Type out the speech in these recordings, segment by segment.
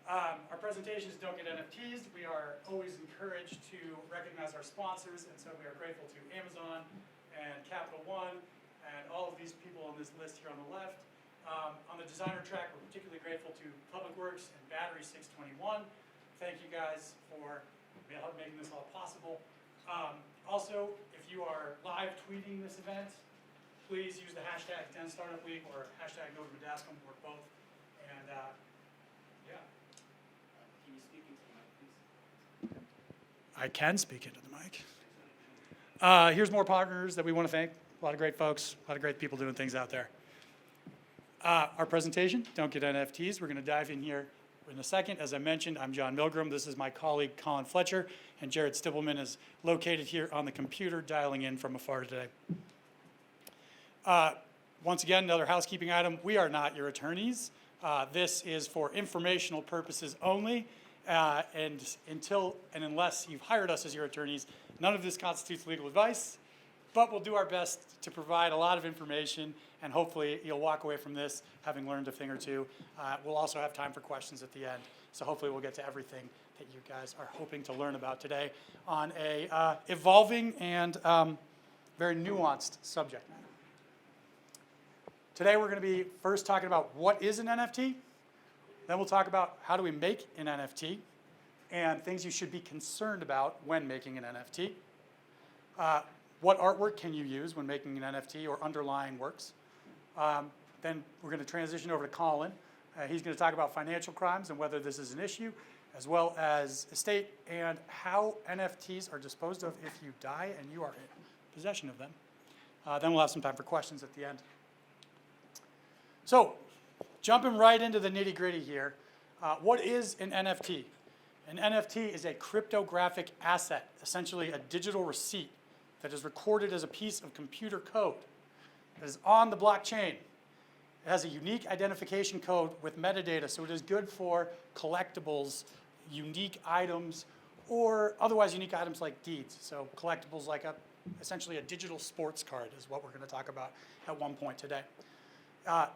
Our presentations don't get NFTeased. We are always encouraged to recognize our sponsors, and so we are grateful to Amazon and Capital One and all of these people on this list here on the left. On the designer track, we're particularly grateful to Public Works and Battery 621. Thank you guys for making this all possible. Also, if you are live tweeting this event, please use the hashtag #DenStartupWeek or hashtag #NodeMadascom or both. And yeah. Can you speak into the mic, please? I can speak into the mic. Here's more partners that we want to thank. A lot of great folks, a lot of great people doing things out there. Our presentation, Don't Get NFTs. We're going to dive in here in a second. As I mentioned, I'm John Milgram. This is my colleague, Colin Fletcher, and Jared Stibbleman is located here on the computer, dialing in from afar today. Once again, another housekeeping item. We are not your attorneys. This is for informational purposes only, and until and unless you've hired us as your attorneys, none of this constitutes legal advice, but we'll do our best to provide a lot of information, and hopefully you'll walk away from this having learned a thing or two. We'll also have time for questions at the end, so hopefully we'll get to everything that you guys are hoping to learn about today on a evolving and very nuanced subject matter. Today we're going to be first talking about what is an NFT, then we'll talk about how do we make an NFT, and things you should be concerned about when making an NFT. What artwork can you use when making an NFT or underlying works? Then we're going to transition over to Colin. He's going to talk about financial crimes and whether this is an issue, as well as estate and how NFTs are disposed of if you die and you are in possession of them. Then we'll have some time for questions at the end. So, jumping right into the nitty-gritty here, what is an NFT? An NFT is a cryptographic asset, essentially a digital receipt that is recorded as a piece of computer code that is on the blockchain. It has a unique identification code with metadata, so it is good for collectibles, unique items, or otherwise unique items like deeds. So collectibles like essentially a digital sports card is what we're going to talk about at one point today.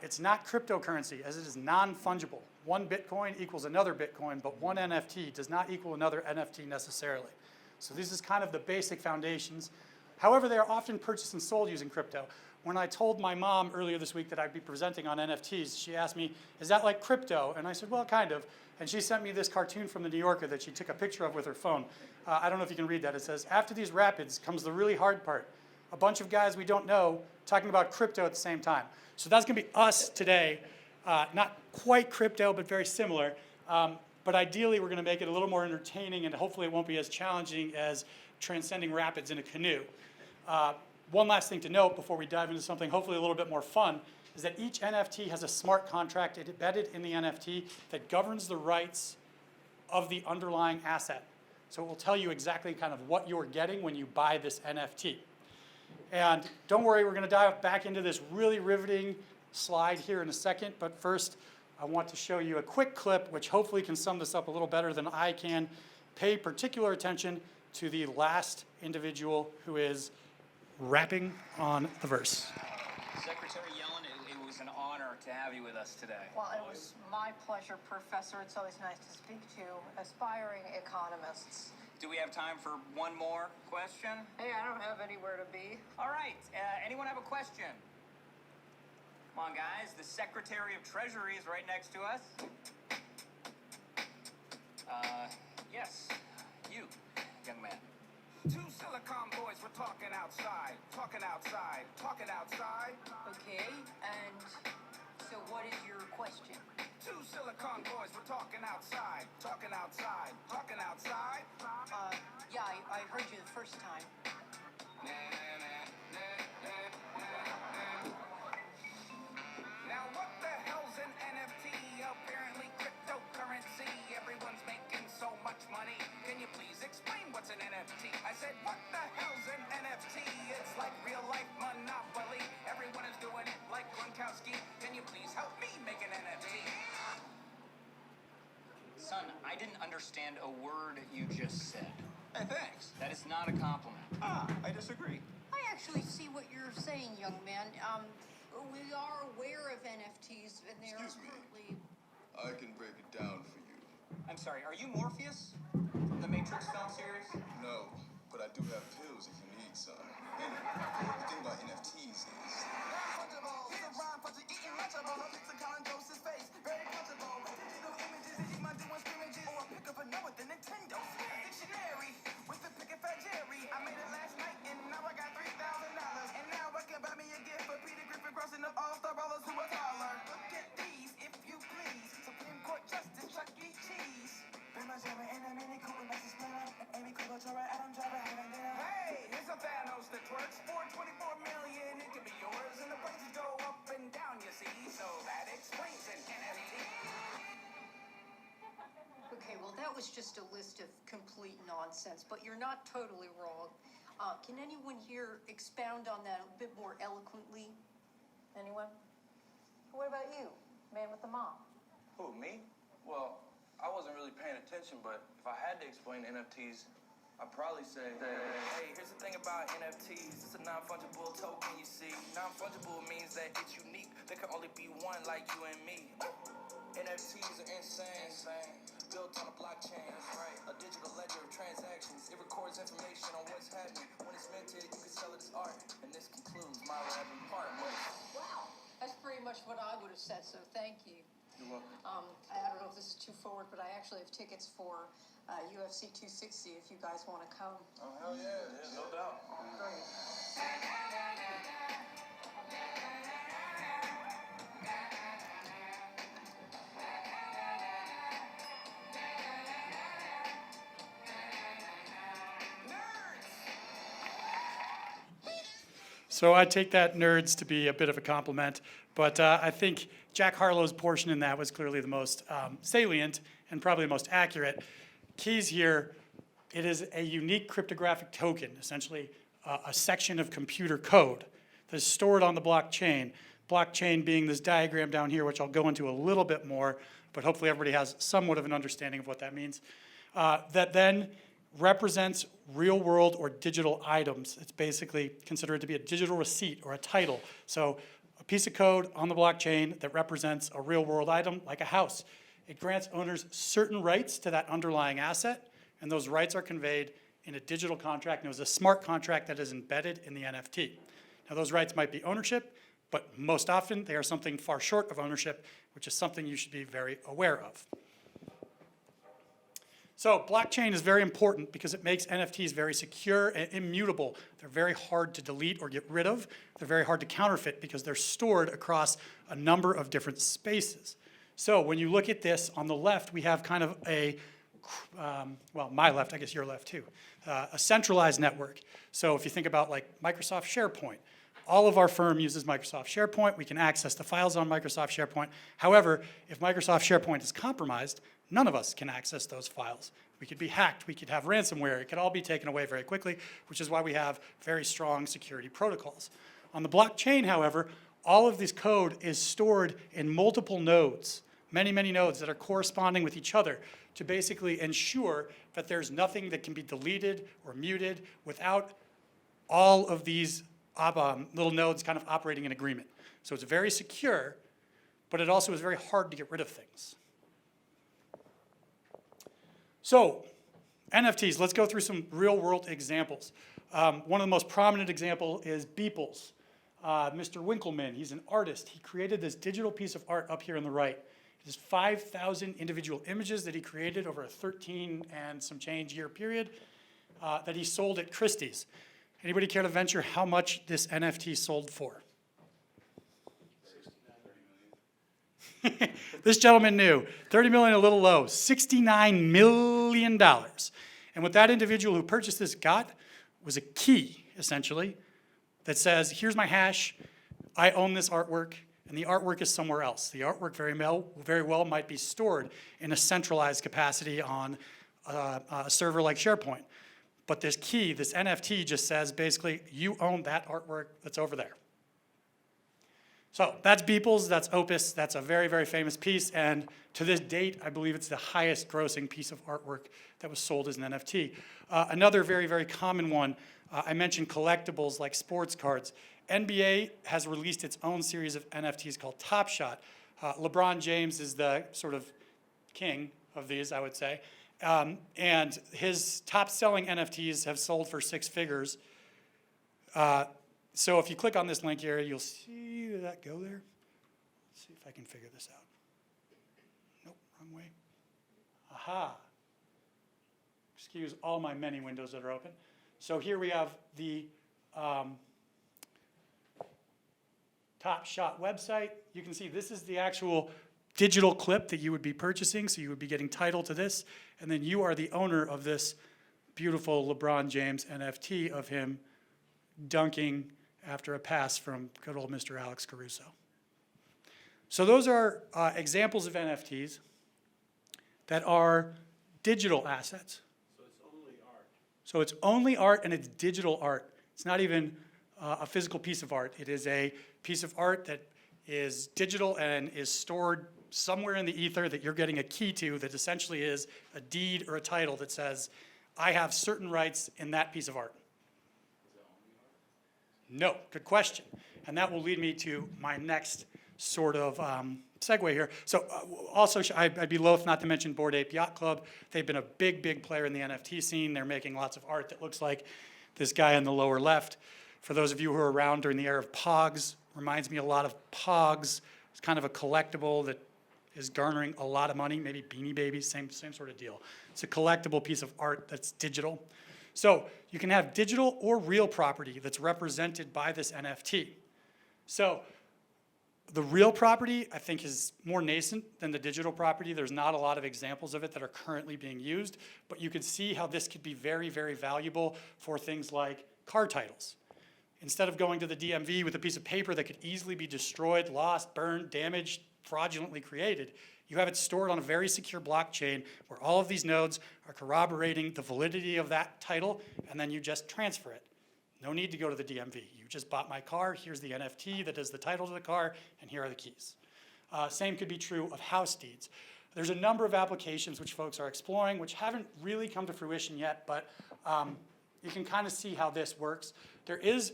It's not cryptocurrency, as it is non-fungible. One Bitcoin equals another Bitcoin, but one NFT does not equal another NFT necessarily. So this is kind of the basic foundations. However, they are often purchased and sold using crypto. When I told my mom earlier this week that I'd be presenting on NFTs, she asked me, is that like crypto? And I said, well, kind of. And she sent me this cartoon from the New Yorker that she took a picture of with her phone. I don't know if you can read that. It says, after these rapids comes the really hard part. A bunch of guys we don't know talking about crypto at the same time. So that's going to be us today. Not quite crypto, but very similar. But ideally, we're going to make it a little more entertaining, and hopefully it won't be as challenging as transcending rapids in a canoe. One last thing to note before we dive into something hopefully a little bit more fun is that each NFT has a smart contract embedded in the NFT that governs the rights of the underlying asset. So it will tell you exactly kind of what you're getting when you buy this NFT. And don't worry, we're going to dive back into this really riveting slide here in a second, but first I want to show you a quick clip which hopefully can sum this up a little better than I can. Pay particular attention to the last individual who is rapping on the verse. Secretary Yellen, it was an honor to have you with us today. Well, it was my pleasure, Professor. It's always nice to speak to aspiring economists. Do we have time for one more question? Hey, I don't have anywhere to be. All right, anyone have a question? Come on, guys, the Secretary of Treasury is right next to us. Yes, you, young man. Two Silicon boys were talking outside, talking outside, talking outside. Okay, and so what is your question? Two Silicon boys were talking outside, talking outside, talking outside. Yeah, I heard you the first time. Now what the hell's an NFT? Apparently cryptocurrency. Everyone's making so much money. Can you please explain what's an NFT? I said, what the hell's an NFT? It's like real life Monopoly. Everyone is doing it like Gronkowski. Can you please help me make an NFT? Son, I didn't understand a word you just said. Hey, thanks. That is not a compliment. I disagree. I actually see what you're saying, young man. We are aware of NFTs, and they are Excuse me. currently... I can break it down for you. I'm sorry, are you Morpheus from the Matrix film series? No, but I do have pills if you need some. The thing about NFTs is Hey, here's a Thanos that works for 24 million. It can be yours, and the prices go up and down, you see. So that explains an NFT. Okay, well, that was just a list of complete nonsense, but you're not totally wrong. Can anyone here expound on that a bit more eloquently? Anyone? What about you, man with the mom? Who, me? Well, I wasn't really paying attention, but if I had to explain NFTs, I'd probably say that, hey, here's the thing about NFTs. It's a non-fungible token, you see. Non-fungible means that it's unique. There can only be one like you and me. NFTs are insane. Built on a blockchain, that's right. A digital ledger of transactions. It records information on what's happening. When it's minted, you can sell it as art. And this concludes my rapping part. Wow, that's pretty much what I would have said, so thank you. You're welcome. I don't know if this is too forward, but I actually have tickets for UFC 260 if you guys want to come. Oh, hell yeah, no doubt. Great. So I take that nerds to be a bit of a compliment, but I think Jack Harlow's portion in that was clearly the most salient and probably the most accurate. Keys here, it is a unique cryptographic token, essentially a section of computer code that is stored on the blockchain. Blockchain being this diagram down here, which I'll go into a little bit more, but hopefully everybody has somewhat of an understanding of what that means. That then represents real world or digital items. It's basically considered to be a digital receipt or a title. So a piece of code on the blockchain that represents a real world item like a house. It grants owners certain rights to that underlying asset, and those rights are conveyed in a digital contract, and it was a smart contract that is embedded in the NFT. Now those rights might be ownership, but most often they are something far short of ownership, which is something you should be very aware of. So blockchain is very important because it makes NFTs very secure and immutable. They're very hard to delete or get rid of. They're very hard to counterfeit because they're stored across a number of different spaces. So when you look at this, on the left, we have kind of a, well, my left, I guess your left too, a centralized network. So if you think about like Microsoft SharePoint, all of our firm uses Microsoft SharePoint. We can access the files on Microsoft SharePoint. However, if Microsoft SharePoint is compromised, none of us can access those files. We could be hacked, we could have ransomware, it could all be taken away very quickly, which is why we have very strong security protocols. On the blockchain, however, all of this code is stored in multiple nodes, many, many nodes that are corresponding with each other to basically ensure that there's nothing that can be deleted or muted without all of these little nodes kind of operating in agreement. So it's very secure, but it also is very hard to get rid of things. So, NFTs, let's go through some real-world examples. One of the most prominent examples is Beeples. Mr. Winkleman, he's an artist. He created this digital piece of art up here on the right. It is 5,000 individual images that he created over a 13 and some change year period that he sold at Christie's. Anybody care to venture how much this NFT sold for? This gentleman knew. 30 million, a little low. $69 million. And what that individual who purchased this got was a key, essentially, that says, here's my hash, I own this artwork, and the artwork is somewhere else. The artwork very well might be stored in a centralized capacity on a server like SharePoint. But this key, this NFT, just says, basically, you own that artwork that's over there. So that's Beeples, that's Opus, that's a very, very famous piece, and to this date, I believe it's the highest grossing piece of artwork that was sold as an NFT. Another very, very common one, I mentioned collectibles like sports cards. NBA has released its own series of NFTs called Top Shot. LeBron James is the sort of king of these, I would say. And his top-selling NFTs have sold for 6 figures. So if you click on this link here, you'll see, did that go there? Let's see if I can figure this out. Nope, wrong way. Aha. Excuse all my many windows that are open. So here we have the Top Shot website. You can see this is the actual digital clip that you would be purchasing, so you would be getting title to this, and then you are the owner of this beautiful LeBron James NFT of him dunking after a pass from good old Mr. Alex Caruso. So those are examples of NFTs that are digital assets. So it's only art. So it's only art and it's digital art. It's not even a physical piece of art. It is a piece of art that is digital and is stored somewhere in the ether that you're getting a key to that essentially is a deed or a title that says, I have certain rights in that piece of art. No, good question. And that will lead me to my next sort of segue here. So also, I'd be loath not to mention Bored Ape Yacht Club. They've been a big, big player in the NFT scene. They're making lots of art that looks like this guy in the lower left. For those of you who were around during the era of Pogs, reminds me a lot of Pogs. It's kind of a collectible that is garnering a lot of money, maybe Beanie Babies, same sort of deal. It's a collectible piece of art that's digital. So you can have digital or real property that's represented by this NFT. So the real property, I think, is more nascent than the digital property. There's not a lot of examples of it that are currently being used, but you can see how this could be very, very valuable for things like car titles. Instead of going to the DMV with a piece of paper that could easily be destroyed, lost, burned, damaged, fraudulently created, you have it stored on a very secure blockchain where all of these nodes are corroborating the validity of that title, and then you just transfer it. No need to go to the DMV. You just bought my car, here's the NFT that is the title to the car, and here are the keys. Same could be true of house deeds. There's a number of applications which folks are exploring, which haven't really come to fruition yet, but you can kind of see how this works. There is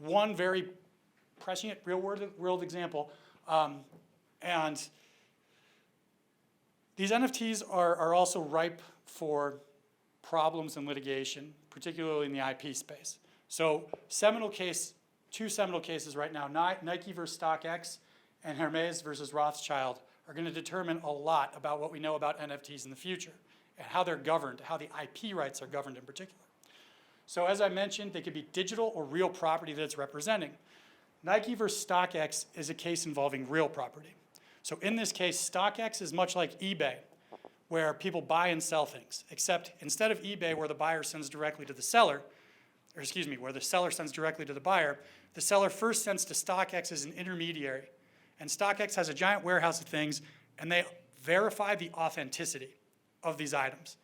one very prescient real-world example, and these NFTs are also ripe for problems and litigation, particularly in the IP space. So two seminal cases right now, Nike versus StockX and Hermes versus Rothschild are going to determine a lot about what we know about NFTs in the future and how they're governed, how the IP rights are governed in particular. So as I mentioned, they could be digital or real property that it's representing. Nike versus StockX is a case involving real property. So in this case, StockX is much like eBay, where people buy and sell things, except instead of eBay, where the buyer sends directly to the seller, or excuse me, where the seller sends directly to the buyer, the seller first sends to StockX as an intermediary. And StockX has a giant warehouse of things, and they verify the authenticity of these items.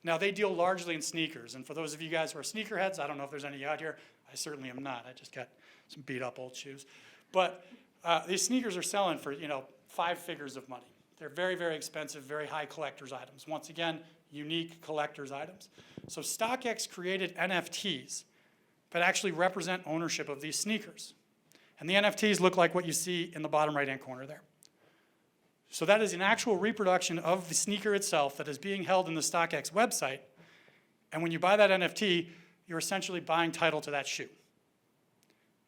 Now, they deal largely in sneakers, and for those of you guys who are sneakerheads, I don't know if there's any out here. I certainly am not. I just got some beat-up old shoes. But these sneakers are selling for, 5 figures of money. They're very, very expensive, very high collector's items. Once again, unique collector's items. So StockX created NFTs that actually represent ownership of these sneakers. And the NFTs look like what you see in the bottom right-hand corner there. So that is an actual reproduction of the sneaker itself that is being held in the StockX website. And when you buy that NFT, you're essentially buying title to that shoe.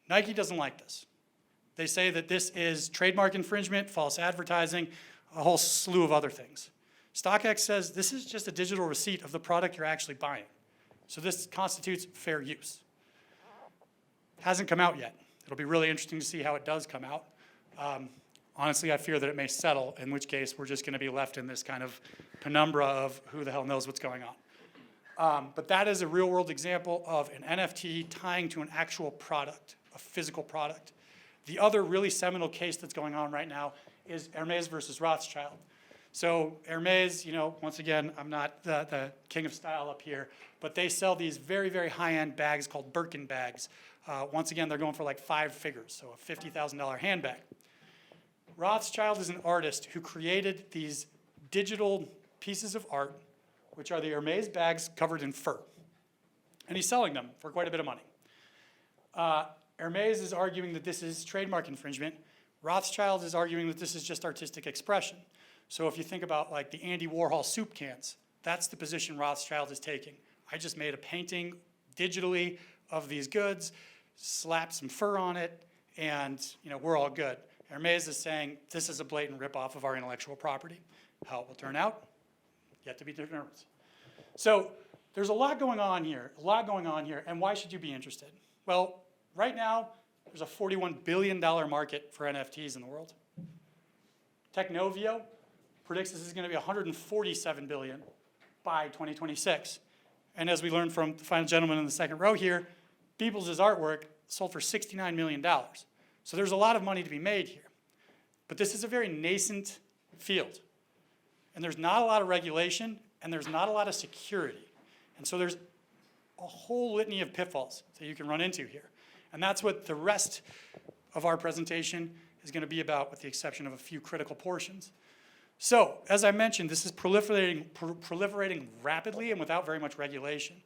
Nike doesn't like this. They say that this is trademark infringement, false advertising, a whole slew of other things. StockX says this is just a digital receipt of the product you're actually buying. So this constitutes fair use. Hasn't come out yet. It'll be really interesting to see how it does come out. Honestly, I fear that it may settle, in which case we're just going to be left in this kind of penumbra of who the hell knows what's going on. But that is a real-world example of an NFT tying to an actual product, a physical product. The other really seminal case that's going on right now is Hermes versus Rothschild. So Hermes, once again, I'm not the king of style up here, but they sell these very, very high-end bags called Birkin bags. Once again, they're going for like 5 figures, so a $50,000 handbag. Rothschild is an artist who created these digital pieces of art, which are the Hermes bags covered in fur. And he's selling them for quite a bit of money. Hermes is arguing that this is trademark infringement. Rothschild is arguing that this is just artistic expression. So if you think about like the Andy Warhol soup cans, that's the position Rothschild is taking. I just made a painting digitally of these goods, slapped some fur on it, and we're all good. Hermes is saying this is a blatant ripoff of our intellectual property. How it will turn out, yet to be determined. So there's a lot going on here, and why should you be interested? Well, right now, there's a $41 billion market for NFTs in the world. Technovio predicts this is going to be $147 billion by 2026. And as we learned from the final gentleman in the second row here, Beebles' artwork sold for $69 million. So there's a lot of money to be made here. But this is a very nascent field. And there's not a lot of regulation, and there's not a lot of security. And so there's a whole litany of pitfalls that you can run into here. And that's what the rest of our presentation is going to be about, with the exception of a few critical portions. So, as I mentioned, this is proliferating rapidly and without very much regulation.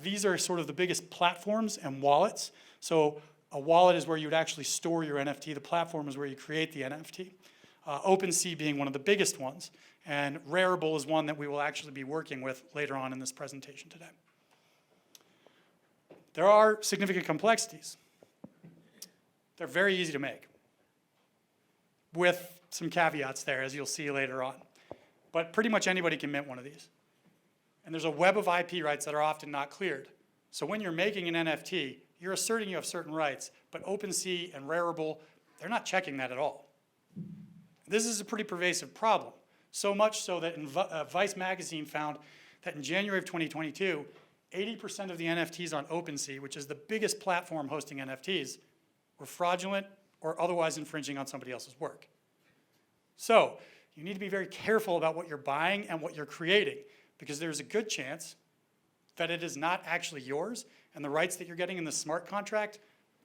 These are sort of the biggest platforms and wallets. So a wallet is where you would actually store your NFT. The platform is where you create the NFT. OpenSea being one of the biggest ones. And Rarible is one that we will actually be working with later on in this presentation today. There are significant complexities. They're very easy to make, with some caveats there, as you'll see later on. But pretty much anybody can mint one of these. And there's a web of IP rights that are often not cleared. So when you're making an NFT, you're asserting you have certain rights, but OpenSea and Rarible, they're not checking that at all. This is a pretty pervasive problem, so much so that Vice magazine found that in January of 2022, 80% of the NFTs on OpenSea, which is the biggest platform hosting NFTs, were fraudulent or otherwise infringing on somebody else's work. So you need to be very careful about what you're buying and what you're creating, because there's a good chance that it is not actually yours, and the rights that you're getting in the smart contract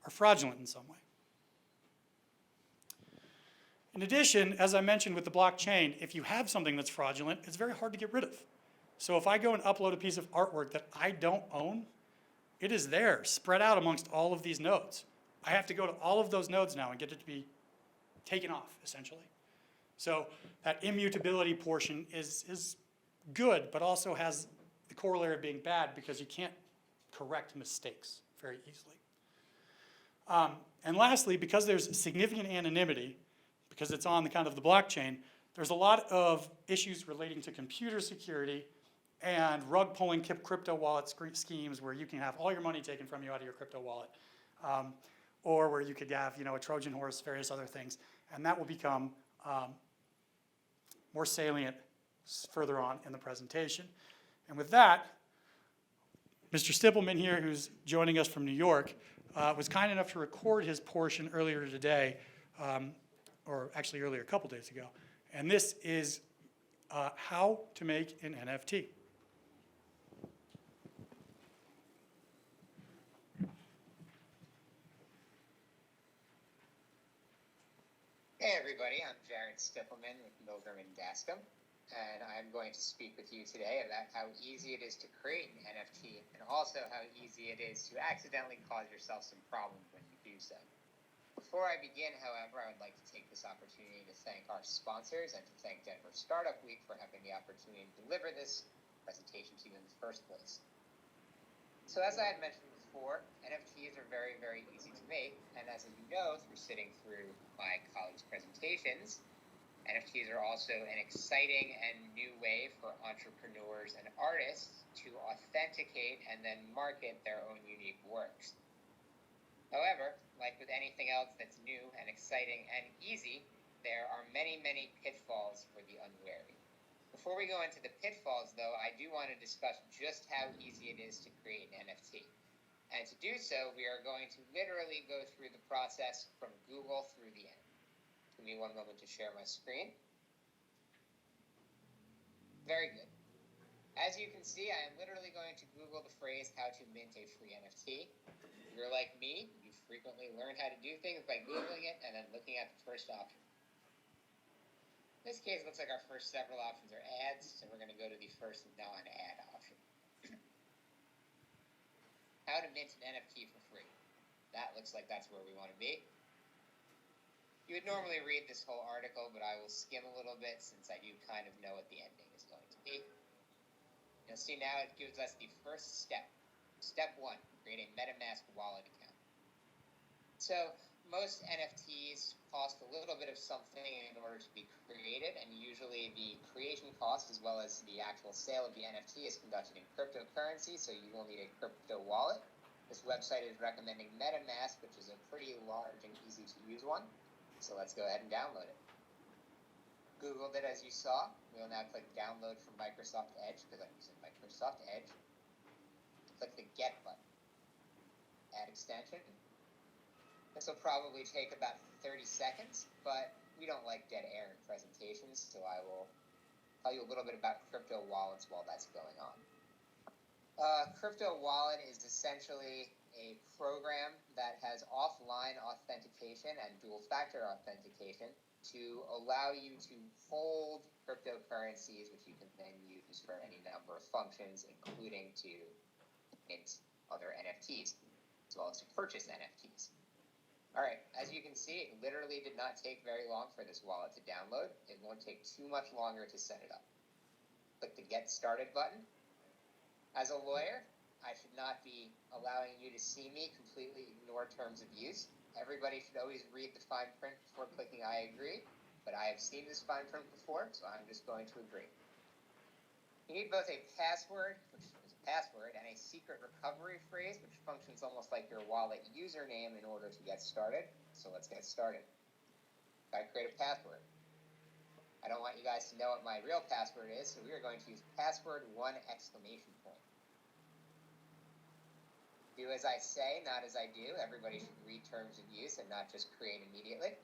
are fraudulent in some way. In addition, as I mentioned with the blockchain, if you have something that's fraudulent, it's very hard to get rid of. So if I go and upload a piece of artwork that I don't own, it is there, spread out amongst all of these nodes. I have to go to all of those nodes now and get it to be taken off, essentially. So that immutability portion is good, but also has the corollary of being bad, because you can't correct mistakes very easily. And lastly, because there's significant anonymity, because it's on the kind of the blockchain, there's a lot of issues relating to computer security and rug pulling crypto wallet schemes where you can have all your money taken from you out of your crypto wallet, or where you could have a Trojan horse, various other things, and that will become more salient further on in the presentation. And with that, Mr. Stippleman here, who's joining us from New York, was kind enough to record his portion earlier today, or actually earlier a couple days ago. And this is how to make an NFT. Hey everybody, I'm Jared Stippleman with Milgram & Dascom, and I'm going to speak with you today about how easy it is to create an NFT, and also how easy it is to accidentally cause yourself some problems when you do so. Before I begin, however, I would like to take this opportunity to thank our sponsors and to thank Denver Startup Week for having the opportunity to deliver this presentation to you in the first place. So as I had mentioned before, NFTs are very, very easy to make, and as you know through sitting through my colleagues' presentations, NFTs are also an exciting and new way for entrepreneurs and artists to authenticate and then market their own unique works. However, like with anything else that's new and exciting and easy, there are many, many pitfalls for the unwary. Before we go into the pitfalls, though, I do want to discuss just how easy it is to create an NFT. And to do so, we are going to literally go through the process from Google through the end. Give me one moment to share my screen. Very good. As you can see, I am literally going to Google the phrase how to mint a free NFT. If you're like me, you frequently learn how to do things by Googling it and then looking at the first option. In this case, it looks like our first several options are ads, so we're going to go to the first non-ad option. How to mint an NFT for free. That looks like that's where we want to be. You would normally read this whole article, but I will skim a little bit since I do kind of know what the ending is going to be. You'll see now it gives us the first step. Step 1, create a MetaMask wallet account. So most NFTs cost a little bit of something in order to be created, and usually the creation cost as well as the actual sale of the NFT is conducted in cryptocurrency, so you will need a crypto wallet. This website is recommending MetaMask, which is a pretty large and easy to use one. So let's go ahead and download it. Googled it as you saw. We will now click download from Microsoft Edge because I'm using Microsoft Edge. Click the get button. Add extension. This will probably take about 30 seconds, but we don't like dead air in presentations, so I will tell you a little bit about crypto wallets while that's going on. Crypto wallet is essentially a program that has offline authentication and dual-factor authentication to allow you to hold cryptocurrencies, which you can then use for any number of functions, including to mint other NFTs, as well as to purchase NFTs. All right, as you can see, it literally did not take very long for this wallet to download. It won't take too much longer to set it up. Click the Get Started button. As a lawyer, I should not be allowing you to see me completely ignore terms of use. Everybody should always read the fine print before clicking I agree, but I have seen this fine print before, so I'm just going to agree. You need both a password, which is a password, and a secret recovery phrase, which functions almost like your wallet username in order to get started. So let's get started. Gotta create a password. I don't want you guys to know what my real password is, so we are going to use password 1 exclamation point. Do as I say, not as I do. Everybody should read terms of use and not just create immediately.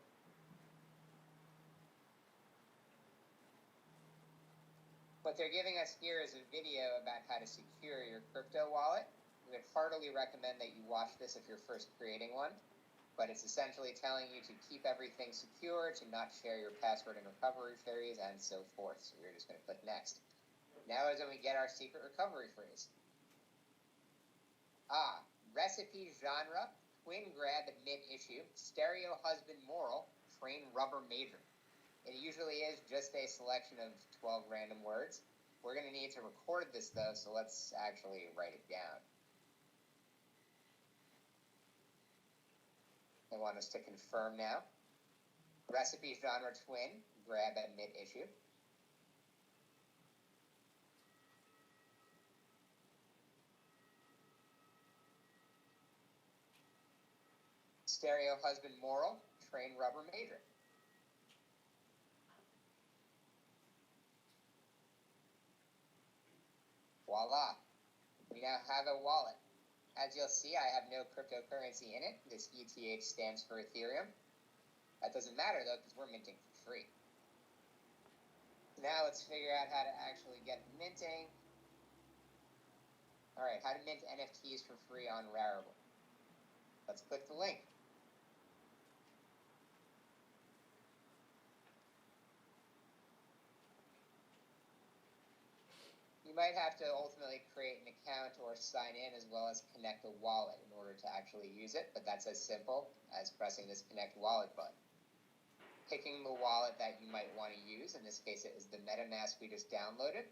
What they're giving us here is a video about how to secure your crypto wallet. We would heartily recommend that you watch this if you're first creating one, but it's essentially telling you to keep everything secure, to not share your password and recovery phrase, and so forth. So we're just going to click next. Now is when we get our secret recovery phrase. Recipe genre, twin grab admit issue, stereo husband moral, train rubber major. It usually is just a selection of 12 random words. We're going to need to record this though, so let's actually write it down. They want us to confirm now. Recipe genre twin, grab admit issue. Stereo husband moral, train rubber major. Voila. We now have a wallet. As you'll see, I have no cryptocurrency in it. This ETH stands for Ethereum. That doesn't matter though, because we're minting for free. Now let's figure out how to actually get minting. All right, how to mint NFTs for free on Rarible. Let's click the link. You might have to ultimately create an account or sign in as well as connect a wallet in order to actually use it, but that's as simple as pressing this connect wallet button. Picking the wallet that you might want to use, in this case it is the MetaMask we just downloaded,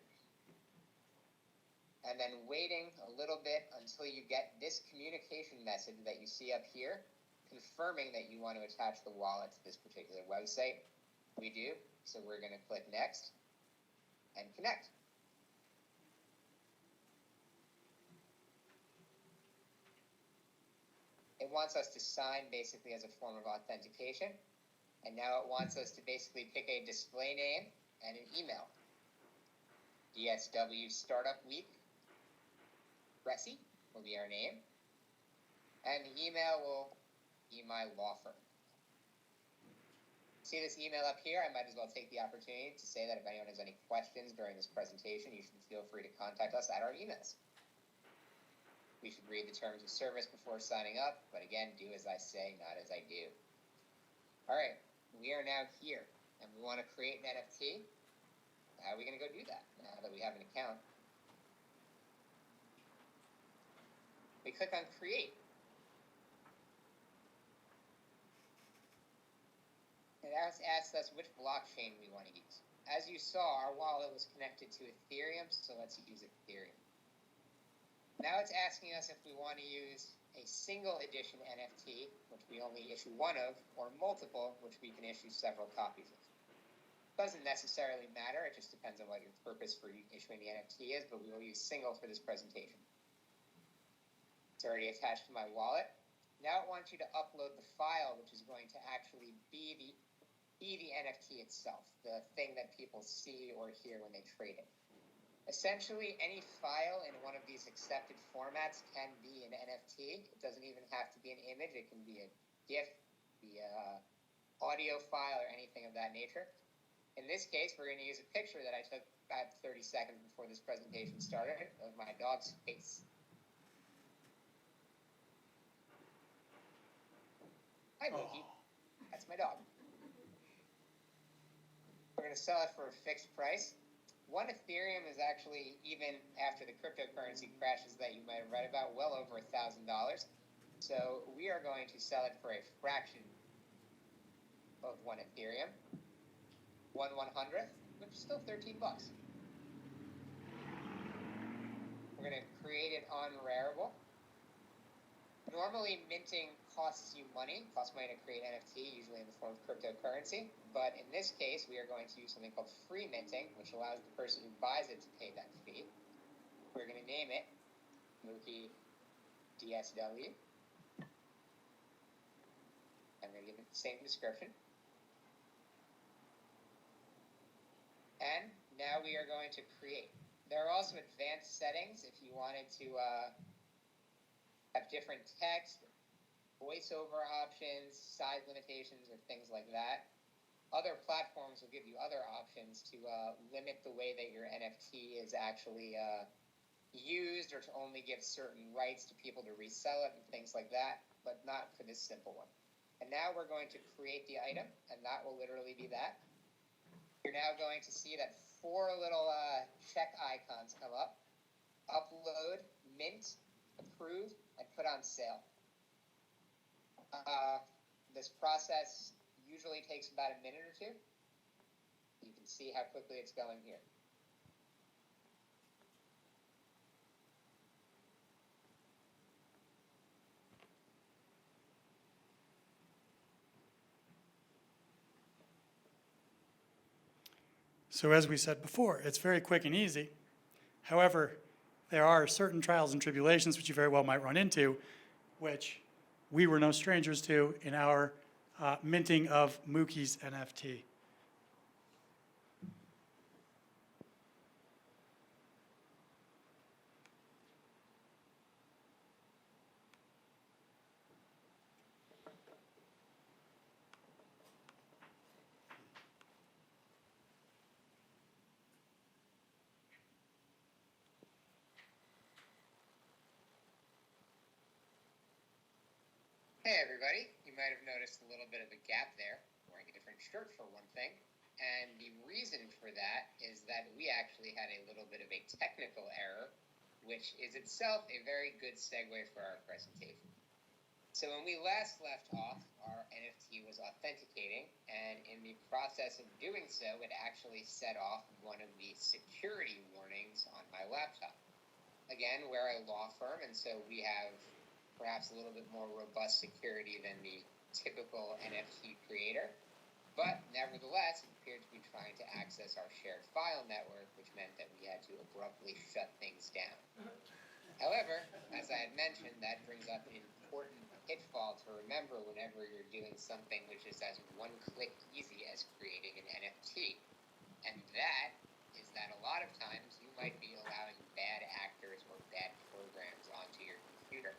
and then waiting a little bit until you get this communication message that you see up here, confirming that you want to attach the wallet to this particular website. We do, so we're going to click next and connect. It wants us to sign basically as a form of authentication. And now it wants us to basically pick a display name and an email. DSW Startup Week. Reci will be our name. And the email will be my law firm. See this email up here? I might as well take the opportunity to say that if anyone has any questions during this presentation, you should feel free to contact us at our emails. We should read the terms of service before signing up, but again, do as I say, not as I do. All right, we are now here, and we want to create an NFT. How are we going to go do that now that we have an account? We click on Create. asked us which blockchain we want to use. As you saw, our wallet was connected to Ethereum, so let's use Ethereum. Now it's asking us if we want to use a single edition NFT, which we only issue one of, or multiple, which we can issue several copies of. Doesn't necessarily matter, it just depends on what your purpose for issuing the NFT is, but we will use single for this presentation. It's already attached to my wallet. Now it wants you to upload the file, which is going to actually be the NFT itself, the thing that people see or hear when they trade it. Essentially, any file in one of these accepted formats can be an NFT. It doesn't even have to be an image. It can be a GIF, be a audio file, or anything of that nature. In this case, we're going to use a picture that I took about 30 seconds before this presentation started of my dog's face. Hi, Mookie. That's my dog. We're going to sell it for a fixed price. 1 Ethereum is actually, even after the cryptocurrency crashes that you might have read about, well over $1,000. So we are going to sell it for a fraction of 1 Ethereum. 1/100th, which is still 13 bucks. We're going to create it on Rarible. Normally, minting costs money to create NFT, usually in the form of cryptocurrency. But in this case, we are going to use something called free minting, which allows the person who buys it to pay that fee. We're going to name it Mookie DSW. I'm going to give it the same description. And now we are going to create. There are also advanced settings if you wanted to have different text, voiceover options, size limitations, or things like that. Other platforms will give you other options to limit the way that your NFT is actually used, or to only give certain rights to people to resell it and things like that, but not for this simple one. And now we're going to create the item, and that will literally be that. You're now going to see that 4 little check icons come up: upload, mint, approve, and put on sale. This process usually takes about a minute or 2. You can see how quickly it's going here. So as we said before, it's very quick and easy. However, there are certain trials and tribulations which you very well might run into, which we were no strangers to in our minting of Mookie's NFT. Hey everybody, you might have noticed a little bit of a gap there. I'm wearing a different shirt for one thing. And the reason for that is that we actually had a little bit of a technical error, which is itself a very good segue for our presentation. So when we last left off, our NFT was authenticating, and in the process of doing so, it actually set off one of the security warnings on my laptop. Again, we're a law firm, and so we have perhaps a little bit more robust security than the typical NFT creator. But nevertheless, it appeared to be trying to access our shared file network, which meant that we had to abruptly shut things down. However, as I had mentioned, that brings up an important pitfall to remember whenever you're doing something which is as one-click easy as creating an NFT. And that is that a lot of times you might be allowing bad actors or bad programs onto your computer.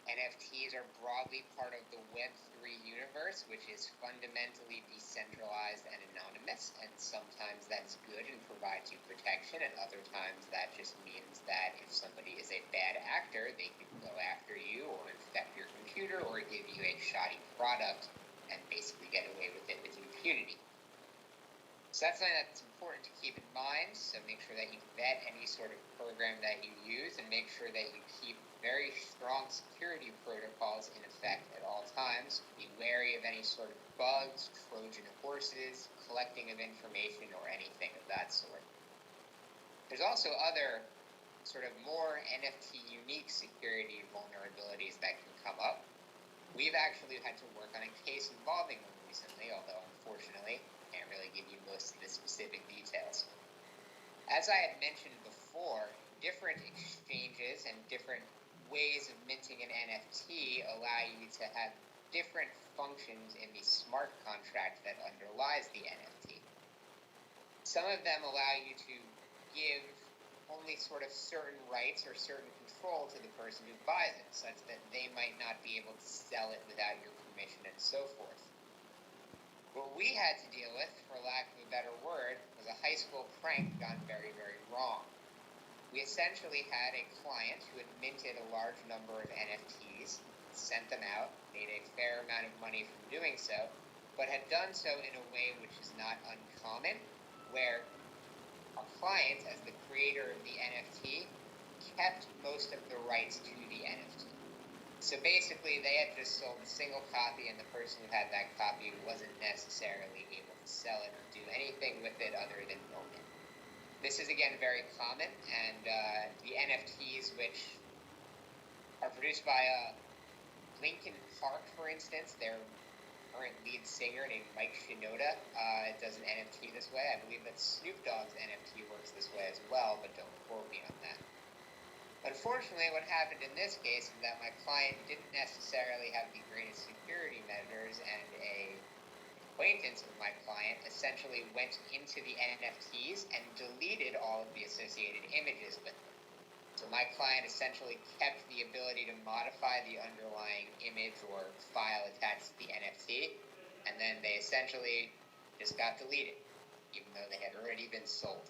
NFTs are broadly part of the Web3 universe, which is fundamentally decentralized and anonymous, and sometimes that's good and provides you protection, and other times that just means that if somebody is a bad actor, they can go after you or infect your computer or give you a shoddy product and basically get away with it with impunity. So that's something that's important to keep in mind, so make sure that you vet any sort of program that you use and make sure that you keep very strong security protocols in effect at all times. Be wary of any sort of bugs, Trojan horses, collecting of information, or anything of that sort. There's also other sort of more NFT unique security vulnerabilities that can come up. We've actually had to work on a case involving them recently, although unfortunately can't really give you most of the specific details. As I had mentioned before, different exchanges and different ways of minting an NFT allow you to have different functions in the smart contract that underlies the NFT. Some of them allow you to give only sort of certain rights or certain control to the person who buys it, such that they might not be able to sell it without your permission and so forth. What we had to deal with, for lack of a better word, was a high school prank gone very, very wrong. We essentially had a client who had minted a large number of NFTs, sent them out, made a fair amount of money from doing so, but had done so in a way which is not uncommon, where our client, as the creator of the NFT, kept most of the rights to the NFT. So basically, they had just sold a single copy, and the person who had that copy wasn't necessarily able to sell it or do anything with it other than own it. This is, again, very common, and the NFTs, which are produced by Linkin Park, for instance, their current lead singer named Mike Shinoda does an NFT this way. I believe that Snoop Dogg's NFT works this way as well, but don't quote me on that. Unfortunately, what happened in this case is that my client didn't necessarily have the greatest security measures, and a acquaintance of my client essentially went into the NFTs and deleted all of the associated images with them. So my client essentially kept the ability to modify the underlying image or file attached to the NFT, and then they essentially just got deleted, even though they had already been sold.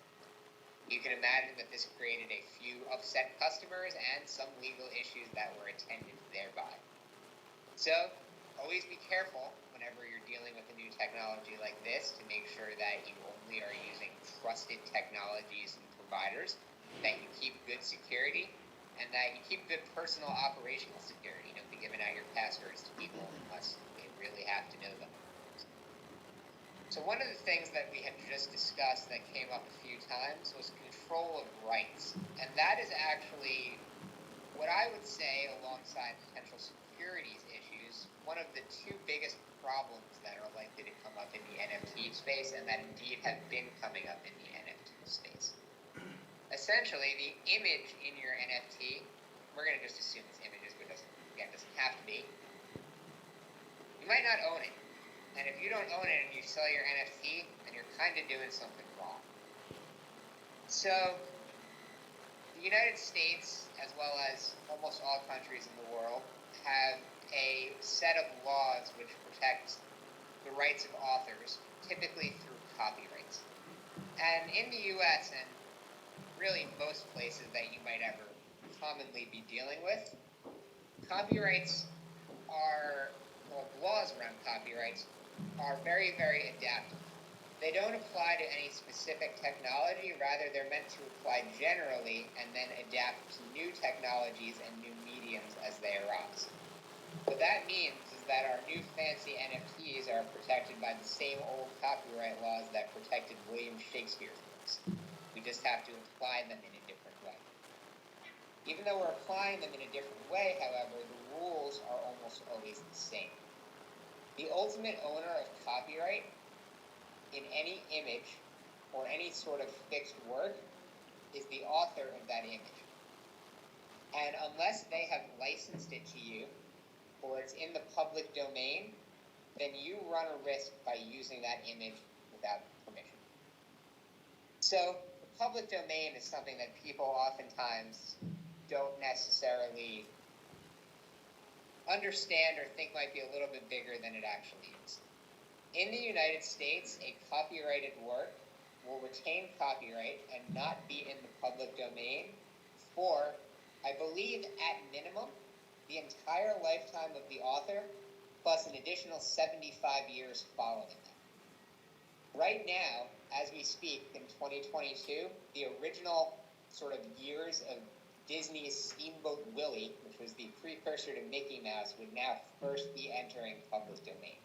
You can imagine that this created a few upset customers and some legal issues that were attended thereby. So, always be careful whenever you're dealing with a new technology like this to make sure that you only are using trusted technologies and providers, that you keep good security, and that you keep good personal operational security. Don't be giving out your passwords to people unless they really have to know them. So one of the things that we had just discussed that came up a few times was control of rights. And that is actually what I would say, alongside potential securities issues, one of the two biggest problems that are likely to come up in the NFT space, and that indeed have been coming up in the NFT space. Essentially, the image in your NFT, we're going to just assume it's images, but doesn't have to be. You might not own it. And if you don't own it and you sell your NFT, then you're kind of doing something wrong. So, the United States, as well as almost all countries in the world, have a set of laws which protect the rights of authors, typically through copyrights. And in the US, and really most places that you might ever commonly be dealing with, copyrights are, well, laws around copyrights are very, very adaptive. They don't apply to any specific technology, rather they're meant to apply generally and then adapt to new technologies and new mediums as they arise. What that means is that our new fancy NFTs are protected by the same old copyright laws that protected William Shakespeare's books. We just have to apply them in a different way. Even though we're applying them in a different way, however, the rules are almost always the same. The ultimate owner of copyright in any image or any sort of fixed work is the author of that image. And unless they have licensed it to you, or it's in the public domain, then you run a risk by using that image without permission. So, the public domain is something that people oftentimes don't necessarily understand or think might be a little bit bigger than it actually is. In the United States, a copyrighted work will retain copyright and not be in the public domain for, I believe, at minimum, the entire lifetime of the author, plus an additional 75 years following that. Right now, as we speak, in 2022, the original sort of years of Disney's Steamboat Willie, which was the precursor to Mickey Mouse, would now first be entering public domain.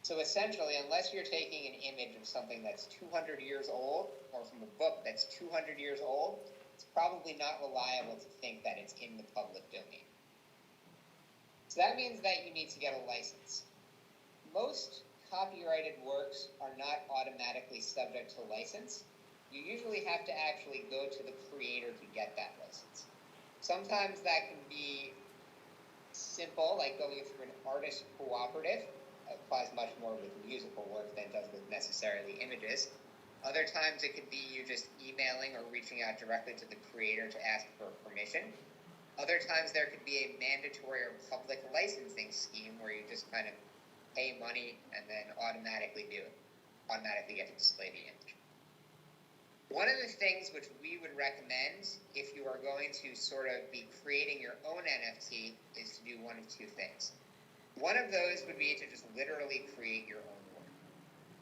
So essentially, unless you're taking an image of something that's 200 years old, or from a book that's 200 years old, it's probably not reliable to think that it's in the public domain. So that means that you need to get a license. Most copyrighted works are not automatically subject to license. You usually have to actually go to the creator to get that license. Sometimes that can be simple, like going through an artist cooperative. It applies much more with musical work than it does with necessarily images. Other times it could be you just emailing or reaching out directly to the creator to ask for permission. Other times there could be a mandatory or public licensing scheme where you just kind of pay money and then automatically get to display the image. One of the things which we would recommend if you are going to sort of be creating your own NFT is to do one of two things. One of those would be to just literally create your own work.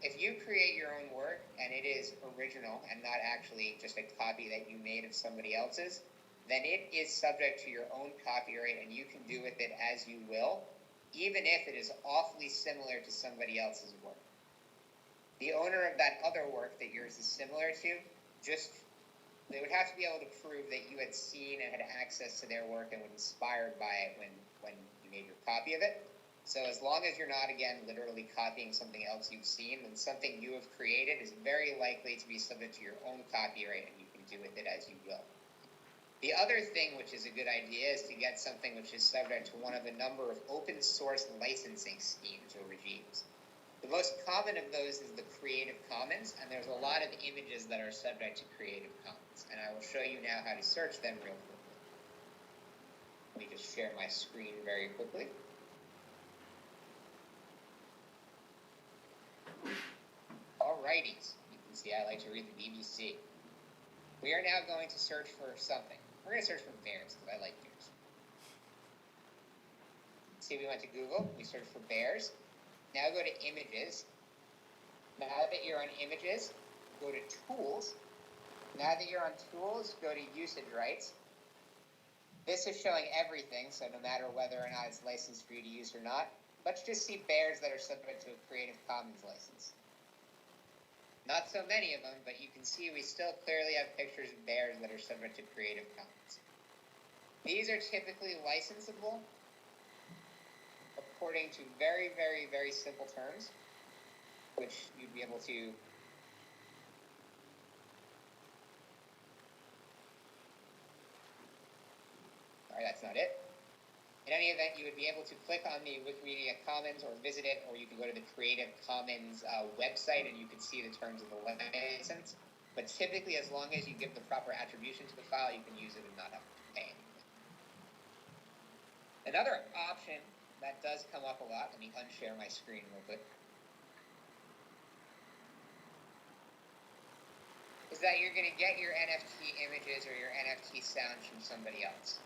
If you create your own work and it is original and not actually just a copy that you made of somebody else's, then it is subject to your own copyright and you can do with it as you will, even if it is awfully similar to somebody else's work. The owner of that other work that yours is similar to, they would have to be able to prove that you had seen and had access to their work and were inspired by it when you made your copy of it. So as long as you're not, again, literally copying something else you've seen, then something you have created is very likely to be subject to your own copyright and you can do with it as you will. The other thing which is a good idea is to get something which is subject to one of a number of open source licensing schemes or regimes. The most common of those is the Creative Commons, and there's a lot of images that are subject to Creative Commons, and I will show you now how to search them real quickly. Let me just share my screen very quickly. Alrighties, you can see I like to read the BBC. We are now going to search for something. We're going to search for bears, because I like bears. See, we went to Google, we searched for bears. Now go to images. Now that you're on images, go to tools. Now that you're on tools, go to usage rights. This is showing everything, so no matter whether or not it's licensed for you to use or not, let's just see bears that are subject to a Creative Commons license. Not so many of them, but you can see we still clearly have pictures of bears that are subject to Creative Commons. These are typically licensable according to very, very, very simple terms, which you'd be able to Alright, that's not it. In any event, you would be able to click on the Wikimedia Commons or visit it, or you can go to the Creative Commons website and you can see the terms of the license. But typically, as long as you give the proper attribution to the file, you can use it and not have to pay anything. Another option that does come up a lot, let me unshare my screen real quick, is that you're going to get your NFT images or your NFT sounds from somebody else.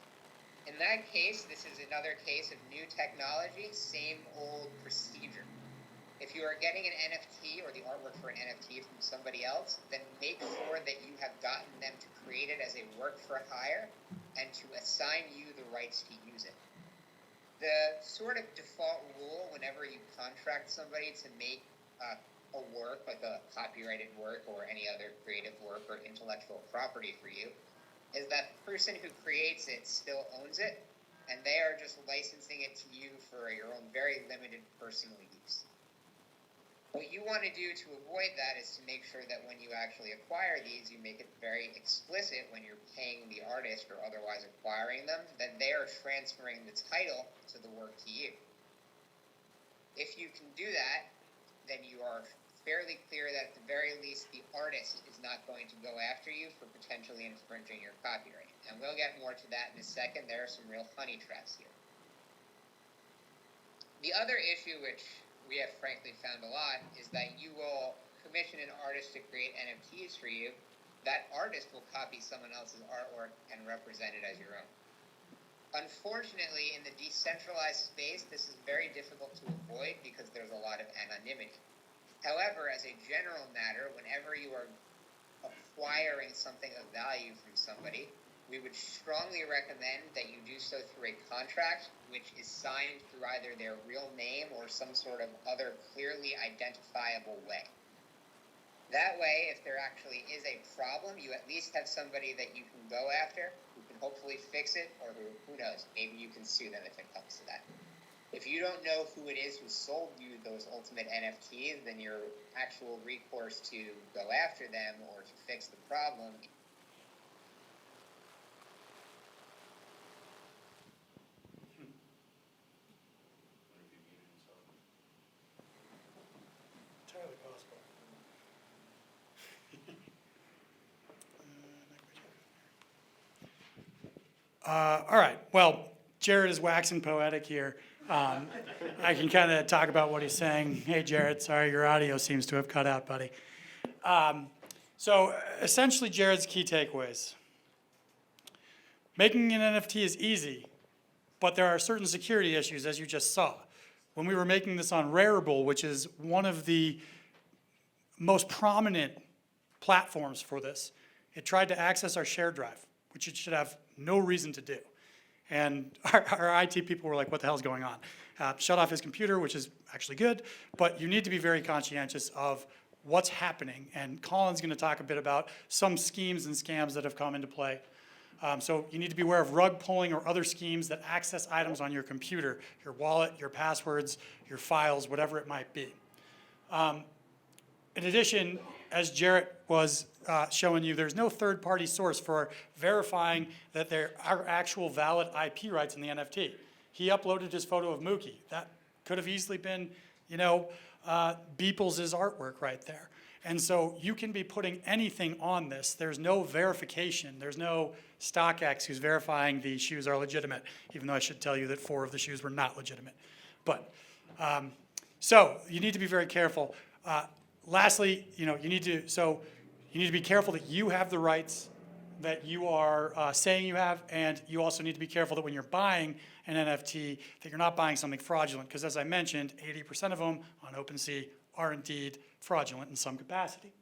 In that case, this is another case of new technology, same old procedure. If you are getting an NFT or the artwork for an NFT from somebody else, then make sure that you have gotten them to create it as a work for hire and to assign you the rights to use it. The sort of default rule whenever you contract somebody to make a work, like a copyrighted work or any other creative work or intellectual property for you, is that the person who creates it still owns it, and they are just licensing it to you for your own very limited personal use. What you want to do to avoid that is to make sure that when you actually acquire these, you make it very explicit when you're paying the artist or otherwise acquiring them, that they are transferring the title to the work to you. If you can do that, then you are fairly clear that at the very least the artist is not going to go after you for potentially infringing your copyright. And we'll get more to that in a second. There are some real honey traps here. The other issue, which we have frankly found a lot, is that you will commission an artist to create NFTs for you. That artist will copy someone else's artwork and represent it as your own. Unfortunately, in the decentralized space, this is very difficult to avoid because there's a lot of anonymity. However, as a general matter, whenever you are acquiring something of value from somebody, we would strongly recommend that you do so through a contract which is signed through either their real name or some sort of other clearly identifiable way. That way, if there actually is a problem, you at least have somebody that you can go after who can hopefully fix it, or who knows, maybe you can sue them if it comes to that. If you don't know who it is who sold you those ultimate NFTs, then your actual recourse to go after them or to fix the problem. Entirely possible. All right, well, Jared is waxing poetic here. I can kind of talk about what he's saying. Hey, Jared, sorry, your audio seems to have cut out, buddy. So essentially, Jared's key takeaways. Making an NFT is easy, but there are certain security issues, as you just saw. When we were making this on Rarible, which is one of the most prominent platforms for this, it tried to access our shared drive, which it should have no reason to do. And our IT people were like, what the hell's going on? Shut off his computer, which is actually good, but you need to be very conscientious of what's happening. And Colin's gonna talk a bit about some schemes and scams that have come into play. So you need to be aware of rug pulling or other schemes that access items on your computer, your wallet, your passwords, your files, whatever it might be. In addition, as Jarrett was showing you, there's no third-party source for verifying that there are actual valid IP rights in the NFT. He uploaded his photo of Mookie. That could have easily been, Beeples' artwork right there. And so you can be putting anything on this. There's no verification. There's no StockX who's verifying the shoes are legitimate, even though I should tell you that 4 of the shoes were not legitimate. But, so you need to be very careful. Lastly, you need to be careful that you have the rights that you are saying you have, and you also need to be careful that when you're buying an NFT, that you're not buying something fraudulent, because as I mentioned, 80% of them on OpenSea are indeed fraudulent in some capacity.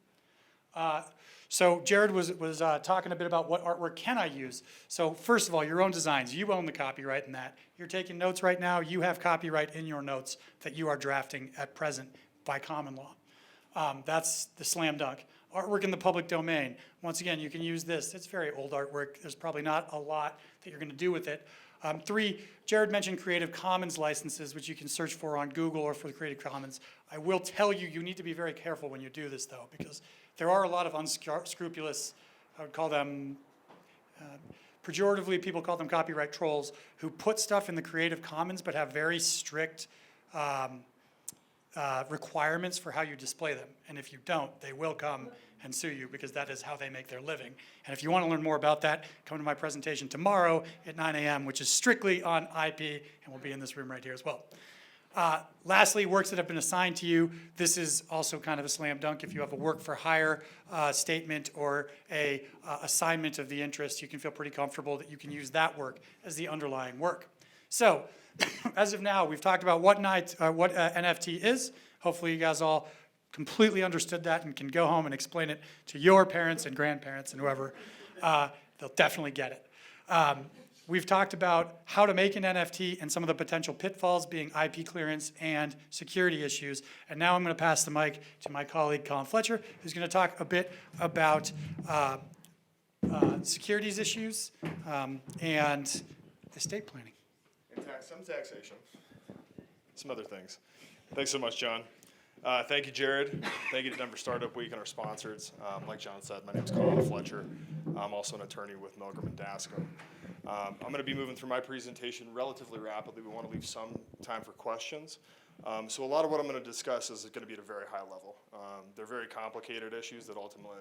So Jared was talking a bit about what artwork can I use. So first of all, your own designs. You own the copyright in that. You're taking notes right now. You have copyright in your notes that you are drafting at present by common law. That's the slam dunk. Artwork in the public domain. Once again, you can use this. It's very old artwork. There's probably not a lot that you're going to do with it. 3, Jared mentioned Creative Commons licenses, which you can search for on Google or for the Creative Commons. I will tell you, you need to be very careful when you do this, though, because there are a lot of unscrupulous, I would call them, pejoratively, people call them copyright trolls, who put stuff in the Creative Commons but have very strict requirements for how you display them. And if you don't, they will come and sue you, because that is how they make their living. And if you want to learn more about that, come to my presentation tomorrow at 9 a.m., which is strictly on IP, and we'll be in this room right here as well. Lastly, works that have been assigned to you. This is also kind of a slam dunk. If you have a work for hire statement or a assignment of the interest, you can feel pretty comfortable that you can use that work as the underlying work. So, as of now, we've talked about what NFT is. Hopefully you guys all completely understood that and can go home and explain it to your parents and grandparents and whoever. They'll definitely get it. We've talked about how to make an NFT and some of the potential pitfalls being IP clearance and security issues. And now I'm going to pass the mic to my colleague, Colin Fletcher, who's going to talk a bit about securities issues and estate planning. Some taxation, some other things. Thanks so much, John. Thank you, Jared. Thank you to Denver Startup Week and our sponsors. Like John said, my name is Colin Fletcher. I'm also an attorney with Milgram and Dascom. I'm going to be moving through my presentation relatively rapidly. We want to leave some time for questions. So a lot of what I'm going to discuss is going to be at a very high level. They're very complicated issues that ultimately,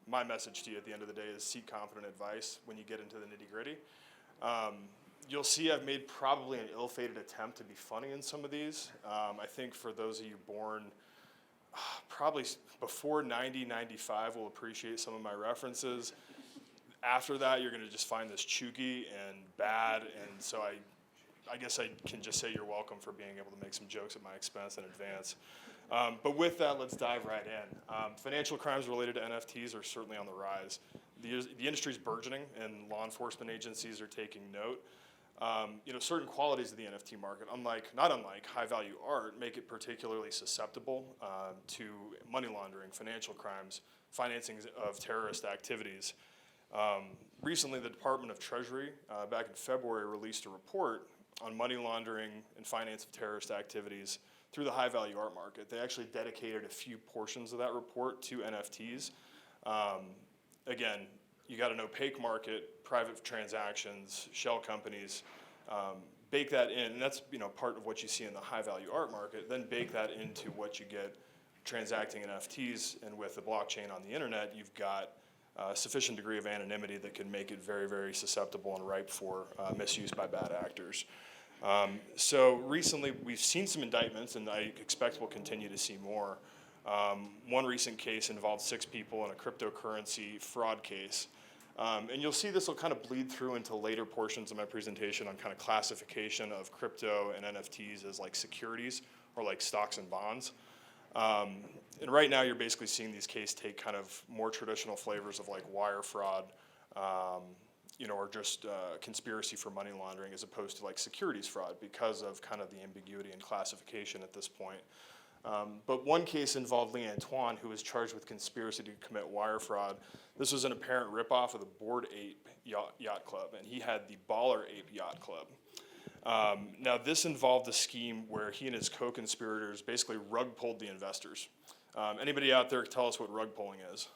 my message to you at the end of the day is seek competent advice when you get into the nitty-gritty. You'll see I've made probably an ill-fated attempt to be funny in some of these. I think for those of you born probably before 90, 95 will appreciate some of my references. After that, you're going to just find this chuggy and bad, and so I guess I can just say you're welcome for being able to make some jokes at my expense in advance. But with that, let's dive right in. Financial crimes related to NFTs are certainly on the rise. the industry's burgeoning and law enforcement agencies are taking note. Certain qualities of the NFT market, not unlike high-value art, make it particularly susceptible to money laundering, financial crimes, financing of terrorist activities. Recently, the Department of Treasury, back in February, released a report on money laundering and finance of terrorist activities through the high-value art market. They actually dedicated a few portions of that report to NFTs. Again, you got an opaque market, private transactions, shell companies, bake that in, and that's part of what you see in the high-value art market, then bake that into what you get transacting NFTs, and with the blockchain on the internet, you've got a sufficient degree of anonymity that can make it very, very susceptible and ripe for misuse by bad actors. So recently, we've seen some indictments, and I expect we'll continue to see more. One recent case involved 6 people in a cryptocurrency fraud case. And you'll see this will kind of bleed through into later portions of my presentation on kind of classification of crypto and NFTs as like securities or like stocks and bonds. And right now you're basically seeing these cases take kind of more traditional flavors of like wire fraud, or just conspiracy for money laundering as opposed to like securities fraud because of kind of the ambiguity and classification at this point. But one case involved Lee Antoine, who was charged with conspiracy to commit wire fraud. This was an apparent ripoff of the Bored Ape Yacht Club, and he had the Baller Ape Yacht Club. Now, this involved a scheme where he and his co-conspirators basically rug pulled the investors. Anybody out there tell us what rug pulling is?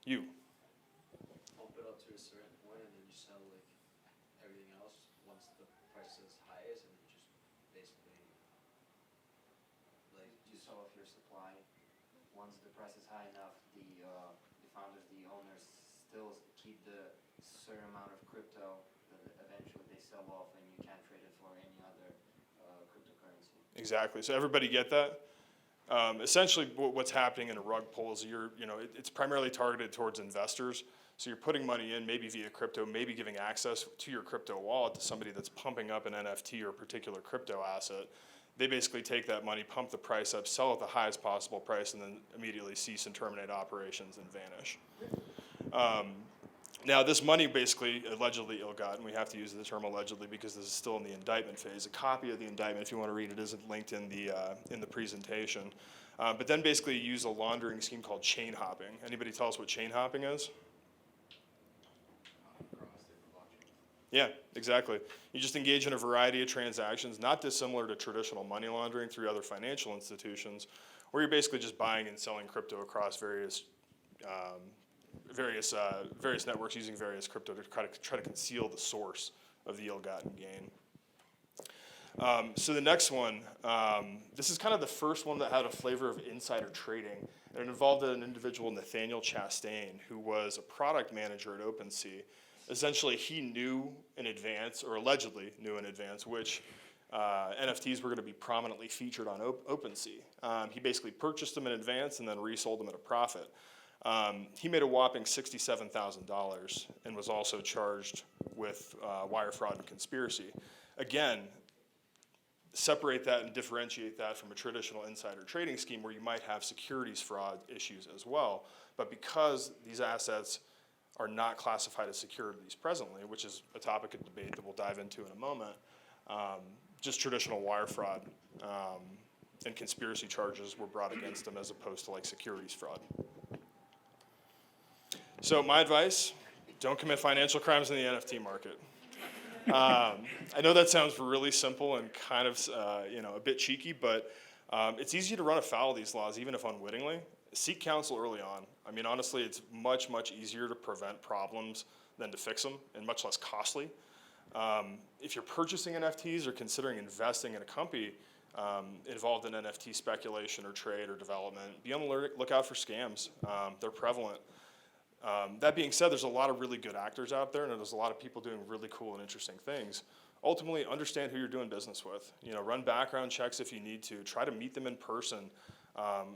You. Pump it up to a certain point and then you sell like everything else once the price is highest, and you just basically like you sell off your supply. Once the price is high enough, the founders, the owners still keep the certain amount of crypto that eventually they sell off, and you can't trade it for any other cryptocurrency. Exactly. So everybody get that? Essentially, what's happening in a rug pull is it's primarily targeted towards investors. So you're putting money in, maybe via crypto, maybe giving access to your crypto wallet to somebody that's pumping up an NFT or a particular crypto asset. They basically take that money, pump the price up, sell at the highest possible price, and then immediately cease and terminate operations and vanish. Now, this money basically allegedly ill-gotten. We have to use the term allegedly because this is still in the indictment phase. A copy of the indictment, if you want to read it, isn't linked in the presentation. But then basically you use a laundering scheme called chain hopping. Anybody tell us what chain hopping is? Yeah, exactly. You just engage in a variety of transactions, not dissimilar to traditional money laundering through other financial institutions, where you're basically just buying and selling crypto across various networks using various crypto to try to conceal the source of the ill-gotten gain. So the next one, this is kind of the first one that had a flavor of insider trading, and it involved an individual, Nathaniel Chastain, who was a product manager at OpenSea. Essentially, he knew in advance, or allegedly knew in advance, which NFTs were going to be prominently featured on OpenSea. He basically purchased them in advance and then resold them at a profit. He made a whopping $67,000 and was also charged with wire fraud and conspiracy. Again, separate that and differentiate that from a traditional insider trading scheme where you might have securities fraud issues as well. But because these assets are not classified as securities presently, which is a topic of debate that we'll dive into in a moment, just traditional wire fraud and conspiracy charges were brought against them as opposed to like securities fraud. So my advice, don't commit financial crimes in the NFT market. I know that sounds really simple and kind of a bit cheeky, but it's easy to run afoul of these laws, even if unwittingly. Seek counsel early on. I mean, honestly, it's much, much easier to prevent problems than to fix them, and much less costly. If you're purchasing NFTs or considering investing in a company involved in NFT speculation or trade or development, be on the lookout for scams. They're prevalent. That being said, there's a lot of really good actors out there, and there's a lot of people doing really cool and interesting things. Ultimately, understand who you're doing business with. Run background checks if you need to. Try to meet them in person.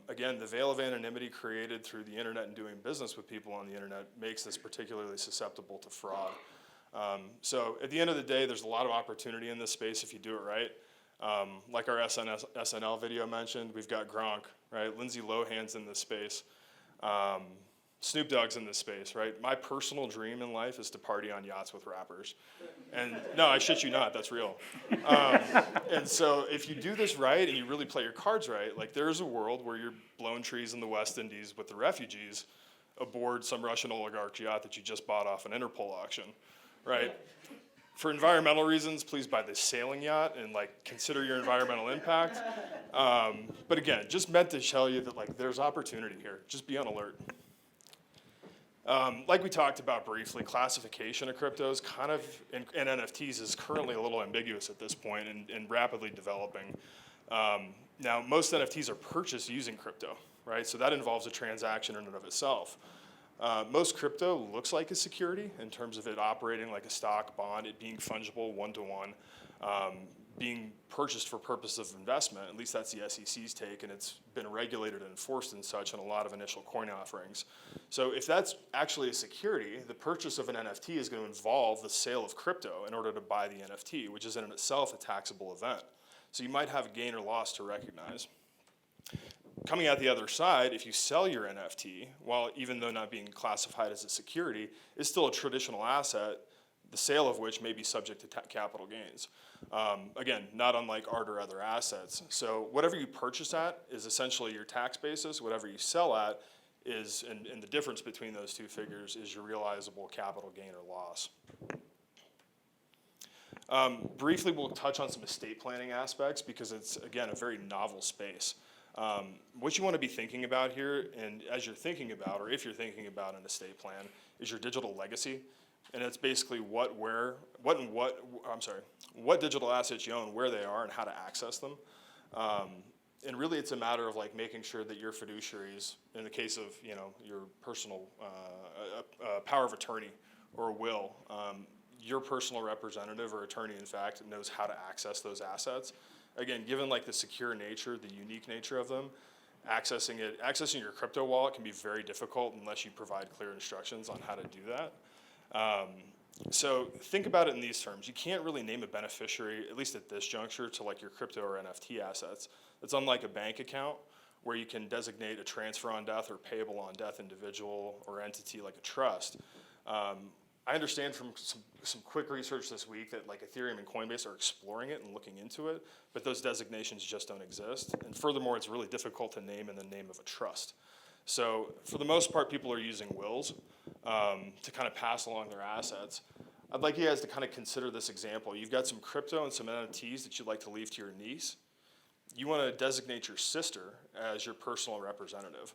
Again, the veil of anonymity created through the internet and doing business with people on the internet makes this particularly susceptible to fraud. So at the end of the day, there's a lot of opportunity in this space if you do it right. Like our SNL video mentioned, we've got Gronk, right? Lindsay Lohan's in this space. Snoop Dogg's in this space, right? My personal dream in life is to party on yachts with rappers. And no, I shit you not, that's real. And so if you do this right and you really play your cards right, like there's a world where you're blowing trees in the West Indies with the refugees aboard some Russian oligarch yacht that you just bought off an Interpol auction, right? For environmental reasons, please buy this sailing yacht and like consider your environmental impact. But again, just meant to tell you that like there's opportunity here. Just be on alert. Like we talked about briefly, classification of cryptos kind of, and NFTs is currently a little ambiguous at this point and rapidly developing. Now, most NFTs are purchased using crypto, right? So that involves a transaction in and of itself. Most crypto looks like a security in terms of it operating like a stock, bond, it being fungible one-to-one, being purchased for purpose of investment. At least that's the SEC's take, and it's been regulated and enforced and such in a lot of initial coin offerings. So if that's actually a security, the purchase of an NFT is going to involve the sale of crypto in order to buy the NFT, which is in itself a taxable event. So you might have a gain or loss to recognize. Coming out the other side, if you sell your NFT, while even though not being classified as a security, is still a traditional asset, the sale of which may be subject to capital gains. Again, not unlike art or other assets. So whatever you purchase at is essentially your tax basis. Whatever you sell at is, and the difference between those two figures is your realizable capital gain or loss. Briefly, we'll touch on some estate planning aspects because it's, again, a very novel space. What you want to be thinking about here, and as you're thinking about, or if you're thinking about an estate plan, is your digital legacy. And it's basically what digital assets you own, where they are, and how to access them. And really, it's a matter of like making sure that your fiduciaries, in the case of your personal power of attorney or a will, your personal representative or attorney, in fact, knows how to access those assets. Again, given like the secure nature, the unique nature of them, accessing your crypto wallet can be very difficult unless you provide clear instructions on how to do that. So think about it in these terms. You can't really name a beneficiary, at least at this juncture, to like your crypto or NFT assets. It's unlike a bank account where you can designate a transfer on death or payable on death individual or entity like a trust. I understand from some quick research this week that like Ethereum and Coinbase are exploring it and looking into it, but those designations just don't exist. And furthermore, it's really difficult to name in the name of a trust. So for the most part, people are using wills to kind of pass along their assets. I'd like you guys to kind of consider this example. You've got some crypto and some NFTs that you'd like to leave to your niece. You want to designate your sister as your personal representative.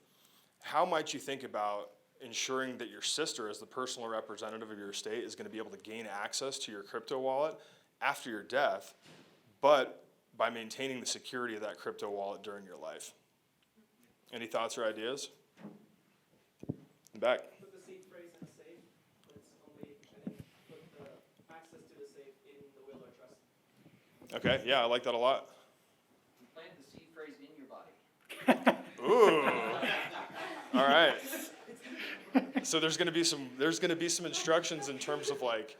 How might you think about ensuring that your sister, as the personal representative of your estate, is going to be able to gain access to your crypto wallet after your death, but by maintaining the security of that crypto wallet during your life? Any thoughts or ideas? In back. Put the seed phrase in a safe, but it's only, I think, put the access to the safe in the will or trust. Okay, yeah, I like that a lot. Plant the seed phrase in your body. Ooh. All right. So there's going to be some instructions in terms of like,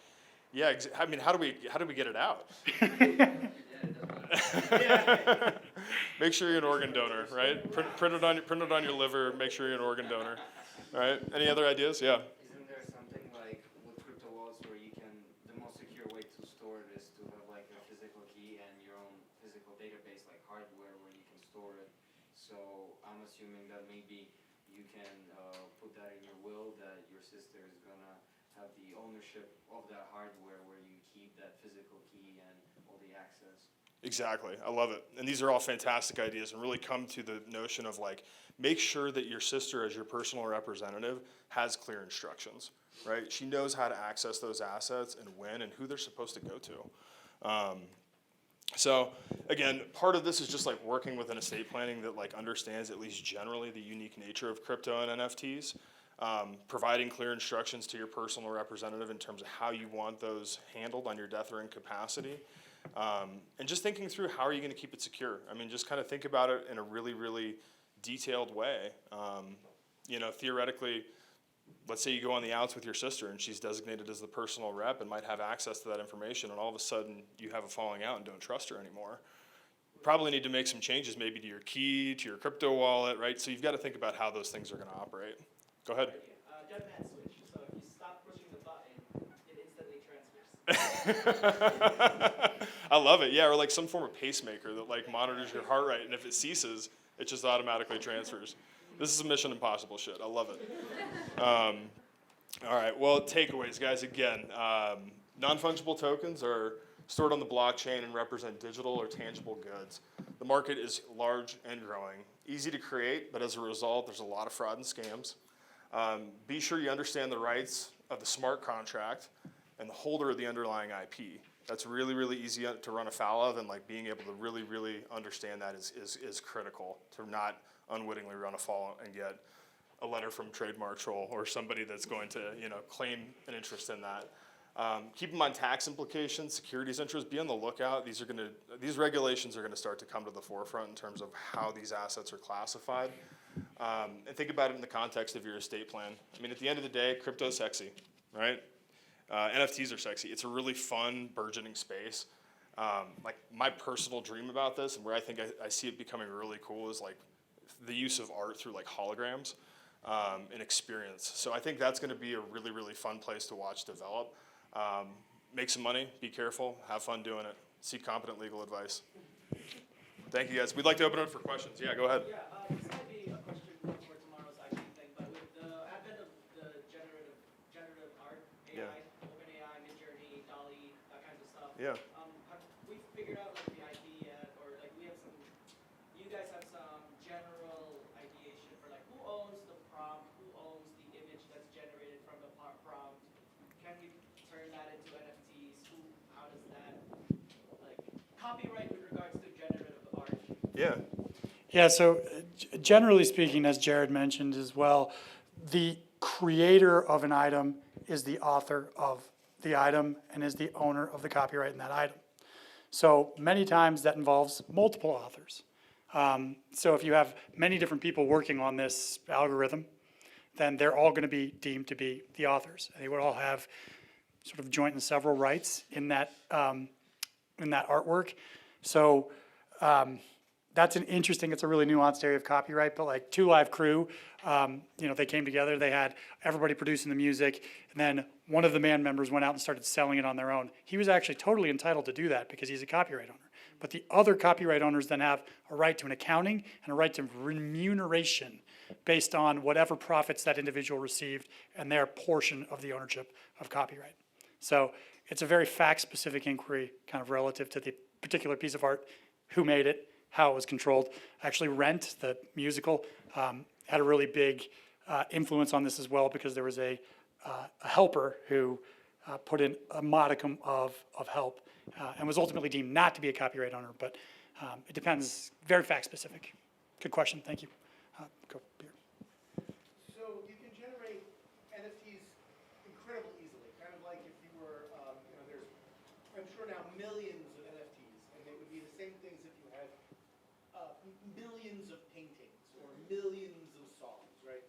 yeah, I mean, how do we get it out? Make sure you're an organ donor, right? Print it on your liver. Make sure you're an organ donor. All right. Any other ideas? Yeah. Isn't there something like with crypto wallets where the most secure way to store it is to have like a physical key and your own physical database, like hardware where you can store it? So I'm assuming that maybe you can put that in your will that your sister is gonna have the ownership of that hardware where you keep that physical key and all the access. Exactly. I love it. And these are all fantastic ideas and really come to the notion of like, make sure that your sister as your personal representative has clear instructions, right? She knows how to access those assets and when and who they're supposed to go to. So again, part of this is just like working with an estate planning that like understands at least generally the unique nature of crypto and NFTs, providing clear instructions to your personal representative in terms of how you want those handled on your death or incapacity. And just thinking through how are you going to keep it secure. I mean, just kind of think about it in a really, really detailed way. Theoretically, let's say you go on the outs with your sister and she's designated as the personal rep and might have access to that information, and all of a sudden you have a falling out and don't trust her anymore. Probably need to make some changes maybe to your key, to your crypto wallet, right? So you've got to think about how those things are going to operate. Go ahead. dead man switch. So if you stop pushing the button, it instantly transfers. I love it. Yeah, or like some form of pacemaker that like monitors your heart rate, and if it ceases, it just automatically transfers. This is Mission Impossible shit. I love it. All right. Well, takeaways, guys. Again, non-fungible tokens are stored on the blockchain and represent digital or tangible goods. The market is large and growing. Easy to create, but as a result, there's a lot of fraud and scams. Be sure you understand the rights of the smart contract and the holder of the underlying IP. That's really, really easy to run afoul of, and like being able to really, really understand that is critical to not unwittingly run afoul and get a letter from Trademark Troll or somebody that's going to, claim an interest in that. Keep in mind tax implications, securities interests. Be on the lookout. These regulations are going to start to come to the forefront in terms of how these assets are classified. And think about it in the context of your estate plan. I mean, at the end of the day, crypto's sexy, right? NFTs are sexy. It's a really fun, burgeoning space. Like my personal dream about this, and where I think I see it becoming really cool, is like the use of art through like holograms and experience. So I think that's going to be a really, really fun place to watch develop. Make some money, be careful, have fun doing it. Seek competent legal advice. Thank you, guys. We'd like to open it up for questions. Yeah, go ahead. Yeah, this might be a question for tomorrow's IT thing, but with the advent of the generative art, AI, Yeah. OpenAI, Midjourney, DALL-E, that kinds of stuff. Yeah. Have we figured out like the IP yet, or like we have some? You guys have some general ideation for like who owns the prompt, who owns the image that's generated from the prompt? Can we turn that into NFTs? How does that like copyright with regards to generative art? Yeah. Yeah, so generally speaking, as Jared mentioned as well, the creator of an item is the author of the item and is the owner of the copyright in that item. So many times that involves multiple authors. So if you have many different people working on this algorithm, then they're all going to be deemed to be the authors. They would all have sort of joint and several rights in that artwork. So that's it's a really nuanced area of copyright, but like Two Live Crew, they came together, they had everybody producing the music, and then one of the band members went out and started selling it on their own. He was actually totally entitled to do that because he's a copyright owner. But the other copyright owners then have a right to an accounting and a right to remuneration based on whatever profits that individual received and their portion of the ownership of copyright. So it's a very fact-specific inquiry kind of relative to the particular piece of art, who made it, how it was controlled. Actually, Rent, the musical, had a really big influence on this as well because there was a helper who put in a modicum of help and was ultimately deemed not to be a copyright owner, but it depends, very fact-specific. Good question, thank you. Go here. So you can generate NFTs incredibly easily, kind of like if you were, there's, I'm sure now, millions of NFTs, and it would be the same things if you had millions of paintings or millions of songs, right?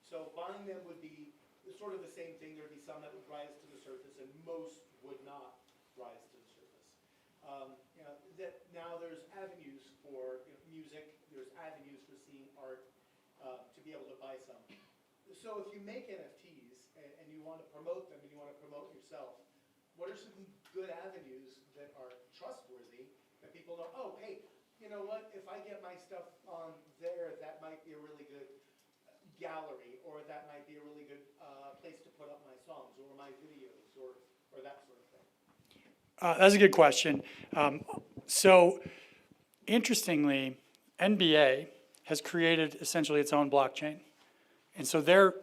So buying them would be sort of the same thing. There'd be some that would rise to the surface, and most would not rise to the surface. That now there's avenues for music, there's avenues for seeing art, to be able to buy some. So if you make NFTs and you want to promote them and you want to promote yourself, what are some good avenues that are trustworthy that people know, oh, hey, you know what, if I get my stuff on there, that might be a really good gallery, or that might be a really good place to put up my songs or my videos or that sort of thing. That's a good question. So interestingly, NBA has created essentially its own blockchain. And so they're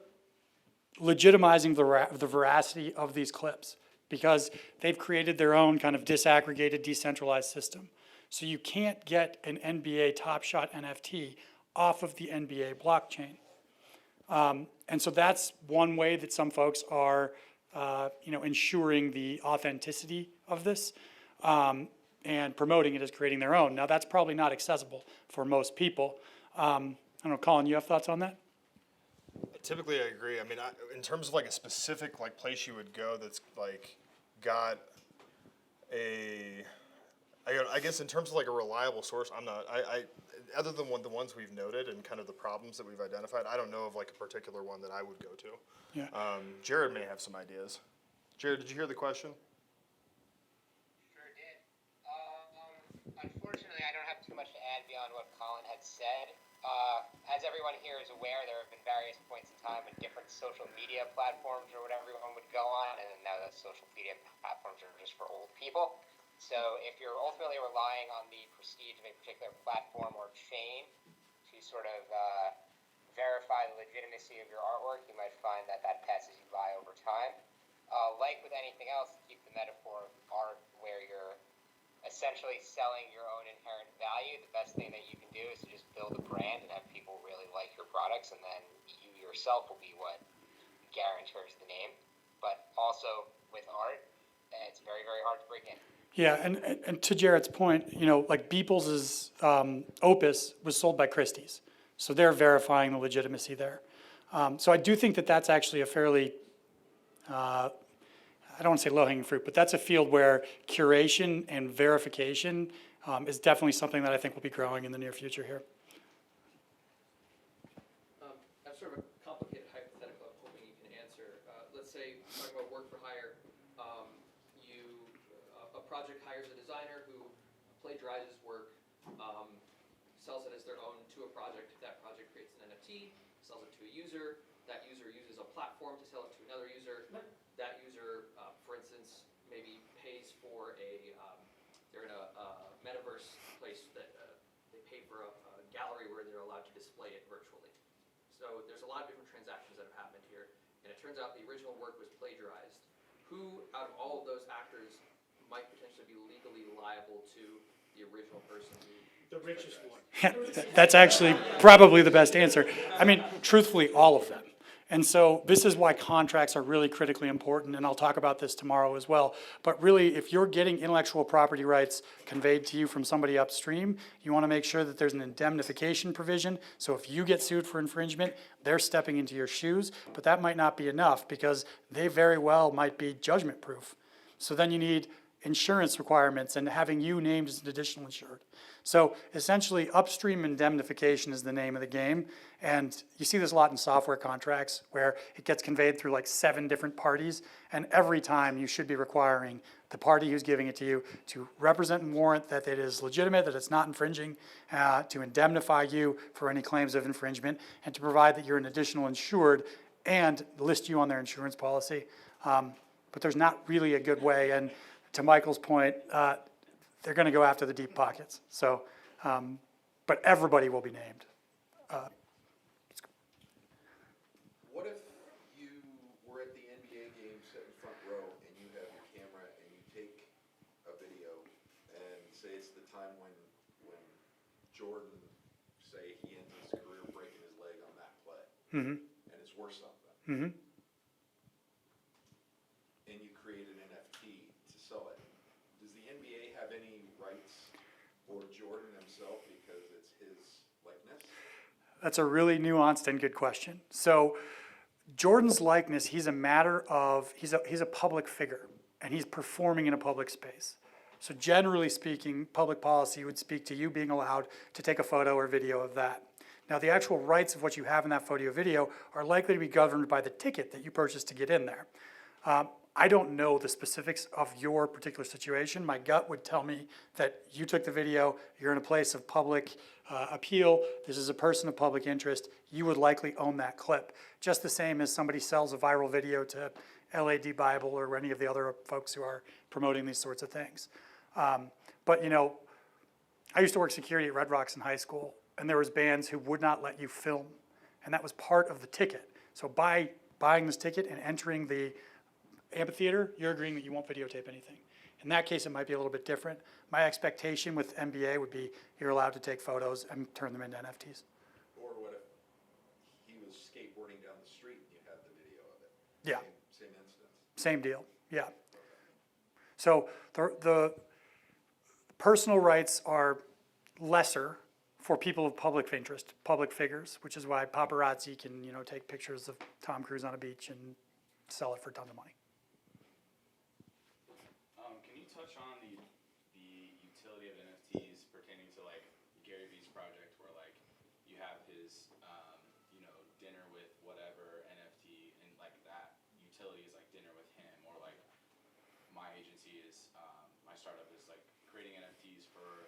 legitimizing the veracity of these clips because they've created their own kind of disaggregated, decentralized system. So you can't get an NBA Top Shot NFT off of the NBA blockchain. And so that's one way that some folks are, ensuring the authenticity of this and promoting it as creating their own. Now, that's probably not accessible for most people. I don't know, Colin, you have thoughts on that? Typically, I agree. I mean, in terms of like a specific like place you would go that's like got I guess in terms of like a reliable source, I'm not. other than the ones we've noted and kind of the problems that we've identified, I don't know of like a particular one that I would go to. Yeah. Jared may have some ideas. Jared, did you hear the question? Sure did. Unfortunately, I don't have too much to add beyond what Colin had said. As everyone here is aware, there have been various points in time when different social media platforms or whatever everyone would go on, and now those social media platforms are just for old people. So if you're ultimately relying on the prestige of a particular platform or chain to sort of verify the legitimacy of your artwork, you might find that that passes you by over time. Like with anything else, to keep the metaphor of art where you're essentially selling your own inherent value, the best thing that you can do is to just build a brand and have people really like your products, and then you yourself will be what guarantors the name. But also with art, it's very, very hard to break in. Yeah, and to Jared's point, you know, like Beeples's Opus was sold by Christie's, so they're verifying the legitimacy there. So I do think that that's actually a fairly, I don't want to say low-hanging fruit, but that's a field where curation and verification is definitely something that I think will be growing in the near future here. I have sort of a complicated hypothetical I'm hoping you can answer. Let's say, talking about work for hire, a project hires a designer who plagiarizes work, sells it as their own to a project. That project creates an NFT, sells it to a user. That user uses a platform to sell it to another user. That user, for instance, maybe pays for they're in a metaverse place that they pay for a gallery where they're allowed to display it virtually. So there's a lot of different transactions that have happened here, and it turns out the original work was plagiarized. Who, out of all of those actors, might potentially be legally liable to the original person who The richest one. That's actually probably the best answer. I mean, truthfully, all of them. And so this is why contracts are really critically important, and I'll talk about this tomorrow as well. But really, if you're getting intellectual property rights conveyed to you from somebody upstream, you want to make sure that there's an indemnification provision. So if you get sued for infringement, they're stepping into your shoes, but that might not be enough because they very well might be judgment proof. So then you need insurance requirements and having you named as an additional insured. So essentially, upstream indemnification is the name of the game. And you see this a lot in software contracts where it gets conveyed through like 7 different parties. And every time you should be requiring the party who's giving it to you to represent and warrant that it is legitimate, that it's not infringing, to indemnify you for any claims of infringement, and to provide that you're an additional insured and list you on their insurance policy. But there's not really a good way. And to Michael's point, they're going to go after the deep pockets. So, but everybody will be named. What if you were at the NBA game, sit in front row, and you have your camera and you take a video and say it's the time when Jordan, say he ends his career breaking his leg on that play, and it's worth something. And you create an NFT to sell it. Does the NBA have any rights for Jordan himself because it's his likeness? That's a really nuanced and good question. So Jordan's likeness, he's a public figure, and he's performing in a public space. So generally speaking, public policy would speak to you being allowed to take a photo or video of that. Now, the actual rights of what you have in that photo or video are likely to be governed by the ticket that you purchased to get in there. I don't know the specifics of your particular situation. My gut would tell me that you took the video, you're in a place of public appeal, this is a person of public interest, you would likely own that clip. Just the same as somebody sells a viral video to LAD Bible or any of the other folks who are promoting these sorts of things. But you know, I used to work security at Red Rocks in high school, and there was bands who would not let you film, and that was part of the ticket. So by buying this ticket and entering the amphitheater, you're agreeing that you won't videotape anything. In that case, it might be a little bit different. My expectation with NBA would be you're allowed to take photos and turn them into NFTs. Or what if he was skateboarding down the street and you had the video of it? Yeah. Same instance. Same deal, yeah. So the personal rights are lesser for people of public interest, public figures, which is why paparazzi can, take pictures of Tom Cruise on a beach and sell it for a ton of money. Can you touch on the utility of NFTs pertaining to like Gary Vee's project, where agency is, my startup is like creating NFTs for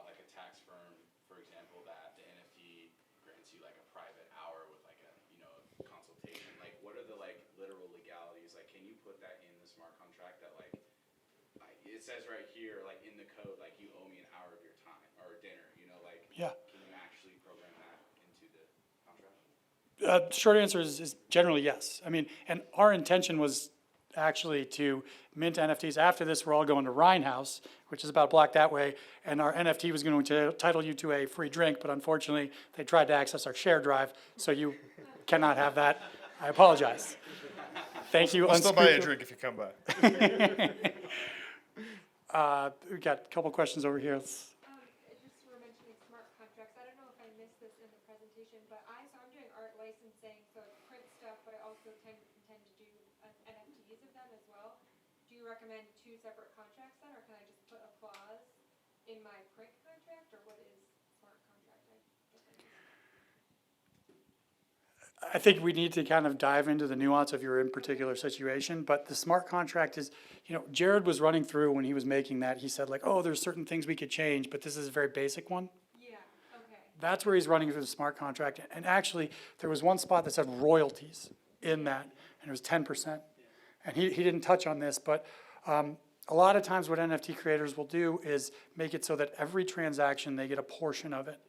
like a tax firm, for example, that the NFT grants you like a private hour with like a, you know, consultation. Like, what are the like literal legalities? Like, can you put that in the smart contract that like, it says right here, like in the code, like you owe me an hour of your time or dinner, you know, like, Yeah. can you actually program that into the contract? Short answer is generally yes. I mean, and our intention was actually to mint NFTs. After this, we're all going to Rhine House, which is about a block that way, and our NFT was going to title you to a free drink, but unfortunately, they tried to access our share drive, so you cannot have that. I apologize. Thank you. We'll still buy you a drink if you come by. We got a couple questions over here. Just were mentioning smart contracts. I don't know if I missed this in the presentation, but I'm doing art licensing, so it's print stuff, but I also intend to do NFTs of them as well. Do you recommend 2 separate contracts then, or can I just put a clause in my print contract, or what is smart contract? I think we need to kind of dive into the nuance of your in particular situation, but the smart contract is, you know, Jared was running through when he was making that, he said like, oh, there's certain things we could change, but this is a very basic one. Yeah, okay. That's where he's running through the smart contract. And actually, there was one spot that said royalties in that, and it was 10%. And he didn't touch on this, but a lot of times what NFT creators will do is make it so that every transaction, they get a portion of it.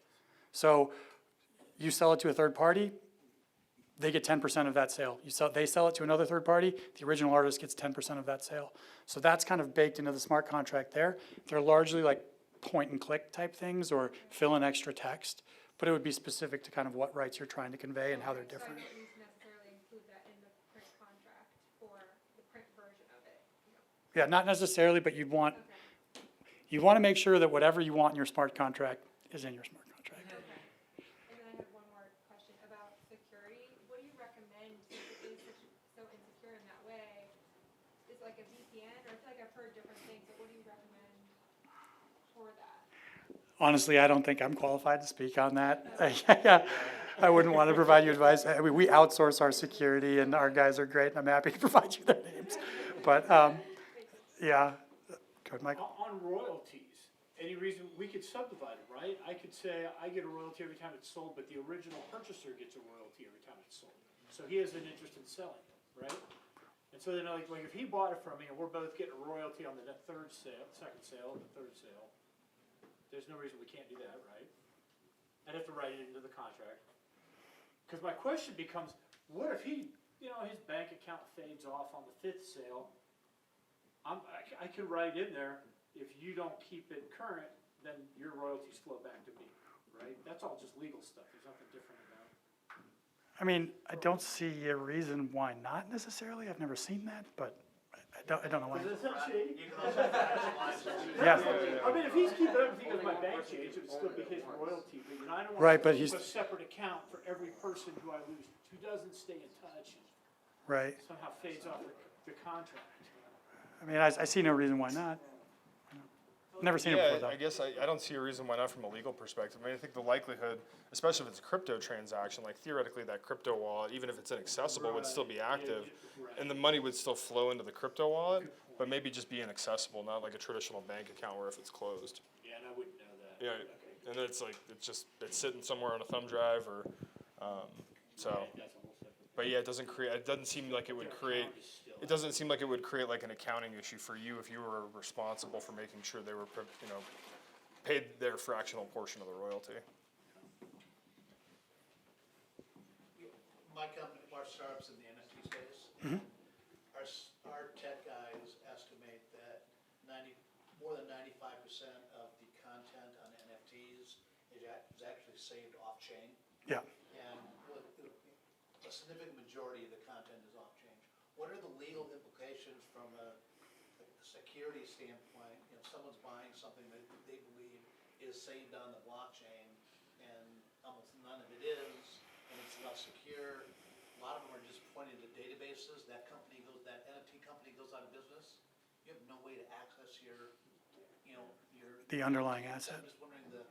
So you sell it to a third party, they get 10% of that sale. They sell it to another third party, the original artist gets 10% of that sale. So that's kind of baked into the smart contract there. They're largely like point and click type things or fill in extra text, but it would be specific to kind of what rights you're trying to convey and how they're different. So I don't need to necessarily include that in the print contract or the print version of it. Yeah, not necessarily, but you want to make sure that whatever you want in your smart contract is in your smart contract. And then I have one more question about security. What do you recommend, since it is so insecure in that way? Is like a VPN, or I feel like I've heard different things, but what do you recommend for that? Honestly, I don't think I'm qualified to speak on that. I wouldn't want to provide you advice. I mean, we outsource our security, and our guys are great, and I'm happy to provide you their names. But yeah, go ahead, Michael. On royalties, any reason we could subdivide it, right? I could say I get a royalty every time it's sold, but the original purchaser gets a royalty every time it's sold. So he has an interest in selling it, right? And so then, like if he bought it from me and we're both getting a royalty on the second sale, and the third sale, there's no reason we can't do that, right? I'd have to write it into the contract. Because my question becomes, what if he, you know, his bank account fades off on the 5th sale? I could write in there, if you don't keep it current, then your royalties flow back to me, right? That's all just legal stuff. There's nothing different about it. I mean, I don't see a reason why not necessarily. I've never seen that, but I don't know why. Yeah. I mean, if he's keeping everything as my bank change, it would still be his royalty. But you know, I don't want Right, to but keep he's- a separate account for every person who I lose, who doesn't stay in touch and Right. somehow fades off the contract. I mean, I see no reason why not. Never seen it before, though. I guess I don't see a reason why not from a legal perspective. I mean, I think the likelihood, especially if it's a crypto transaction, like theoretically that crypto wallet, even if it's inaccessible, would still be active. And the money would still flow into the crypto wallet, but maybe just be inaccessible, not like a traditional bank account where if it's closed. Yeah, and I wouldn't know that. Yeah, and then it's like, it's sitting somewhere on a thumb drive or, so. But yeah, it doesn't seem like it would create like an accounting issue for you if you were responsible for making sure they were, you know, paid their fractional portion of the royalty. My company, our startups in the NFT space, our tech guys estimate that more than 95% of the content on NFTs is actually saved off-chain. Yeah. And a significant majority of the content is off-chain. What are the legal implications from a security standpoint? You know, someone's buying something that they believe is saved on the blockchain, and almost none of it is, and it's less secure. A lot of them are just pointing to databases. That NFT company goes out of business. You have no way to access your The underlying asset. I'm just wondering the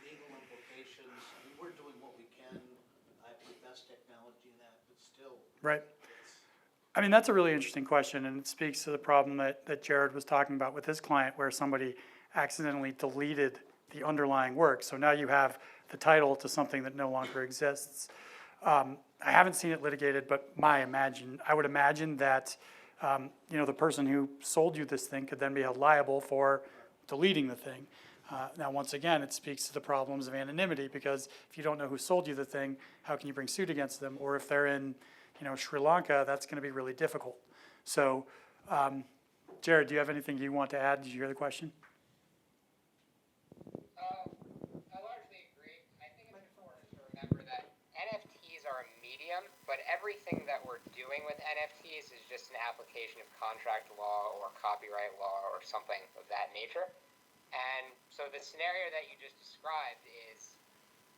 legal implications. I mean, we're doing what we can. I believe best technology in that, but still. Right. I mean, that's a really interesting question, and it speaks to the problem that Jared was talking about with his client, where somebody accidentally deleted the underlying work. So now you have the title to something that no longer exists. I haven't seen it litigated, but I would imagine that, the person who sold you this thing could then be held liable for deleting the thing. Now, once again, it speaks to the problems of anonymity, because if you don't know who sold you the thing, how can you bring suit against them? Or if they're in, Sri Lanka, that's going to be really difficult. So, Jared, do you have anything you want to add? Did you hear the question? I largely agree. I think it's important to remember that NFTs are a medium, but everything that we're doing with NFTs is just an application of contract law or copyright law or something of that nature. And so the scenario that you just described is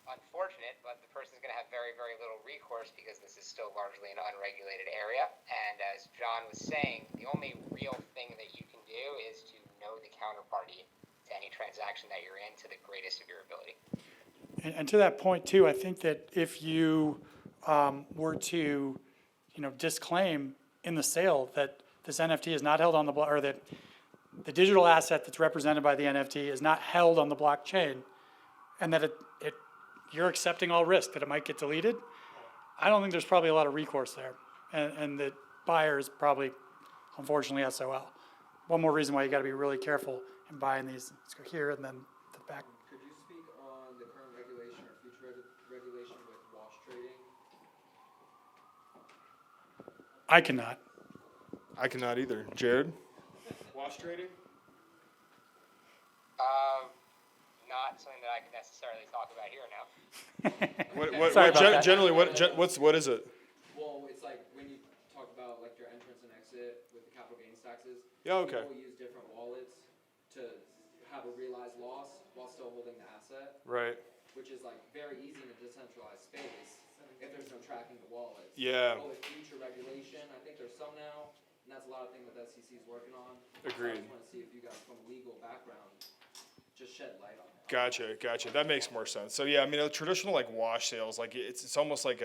unfortunate, but the person's going to have very, very little recourse because this is still largely an unregulated area. And as John was saying, the only real thing that you can do is to know the counterparty to any transaction that you're in to the greatest of your ability. And to that point too, I think that if you were to, disclaim in the sale that this NFT is not held on the block, or that the digital asset that's represented by the NFT is not held on the blockchain, and that you're accepting all risk that it might get deleted, I don't think there's probably a lot of recourse there. And the buyer is probably, unfortunately, SOL. One more reason why you got to be really careful in buying these. Let's go here and then the back. Could you speak on the current regulation or future regulation with wash trading? I cannot. I cannot either. Jared? Wash trading? Not something that I can necessarily talk about here now. Sorry about that. Generally, what is it? Well, it's like when you talk about like your entrance and exit with the capital gains taxes. Yeah, okay. People use different wallets to have a realized loss while still holding the asset. Right. Which is like very easy in a decentralized space if there's no tracking the wallets. Yeah. But with future regulation, I think there's some now, and that's a lot of things that SEC is working on. Agreed. So I just want to see if you guys from a legal background just shed light on that. Gotcha. That makes more sense. So yeah, I mean, a traditional like wash sales, like it's almost like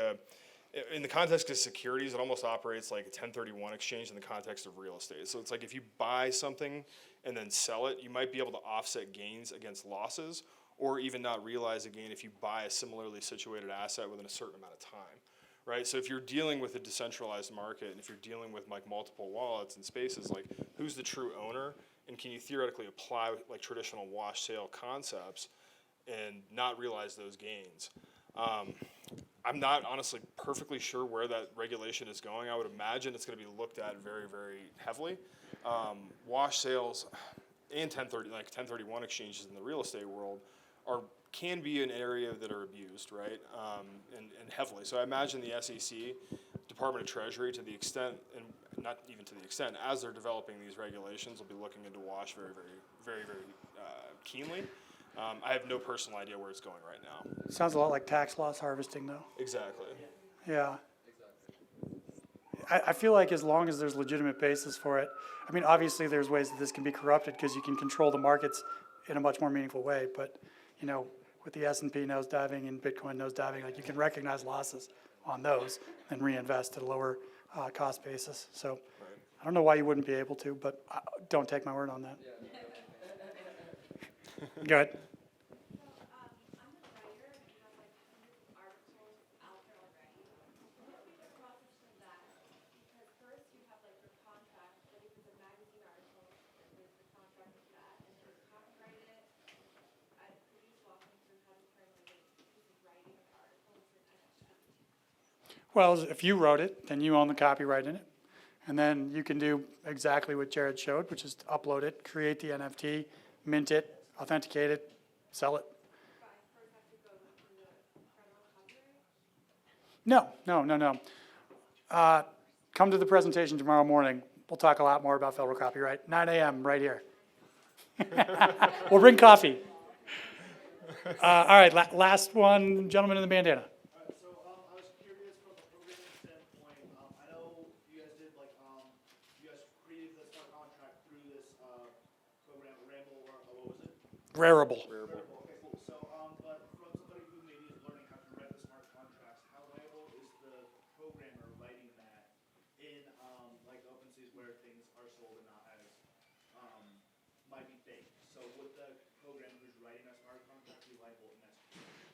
in the context of securities, it almost operates like a 1031 exchange in the context of real estate. So it's like if you buy something and then sell it, you might be able to offset gains against losses, or even not realize a gain if you buy a similarly situated asset within a certain amount of time, right? So if you're dealing with a decentralized market, and if you're dealing with like multiple wallets and spaces, like who's the true owner? And can you theoretically apply like traditional wash sale concepts and not realize those gains? I'm not honestly perfectly sure where that regulation is going. I would imagine it's going to be looked at very, very heavily. Wash sales and 1031 exchanges in the real estate world can be an area that are abused, right? And heavily. So I imagine the SEC, Department of Treasury, to the extent, and not even to the extent, as they're developing these regulations, will be looking into wash very, very, very, very keenly. I have no personal idea where it's going right now. Sounds a lot like tax loss harvesting, though. Exactly. Yeah. I feel like as long as there's legitimate basis for it, I mean, obviously there's ways that this can be corrupted because you can control the markets in a much more meaningful way. But, with the S&P nosediving and Bitcoin nosediving, like you can recognize losses on those and reinvest at a lower cost basis. So I don't know why you wouldn't be able to, but don't take my word on that. Go ahead. Well, if you wrote it, then you own the copyright in it. And then you can do exactly what Jared showed, which is to upload it, create the NFT, mint it, authenticate it, sell it. No. Come to the presentation tomorrow morning. We'll talk a lot more about federal copyright. 9 a.m. right here. We'll bring coffee. All right, last one, gentleman in the bandana. Rarible. Okay, cool. So, but from somebody who maybe is learning how to write the smart contracts, how viable is the programmer writing that in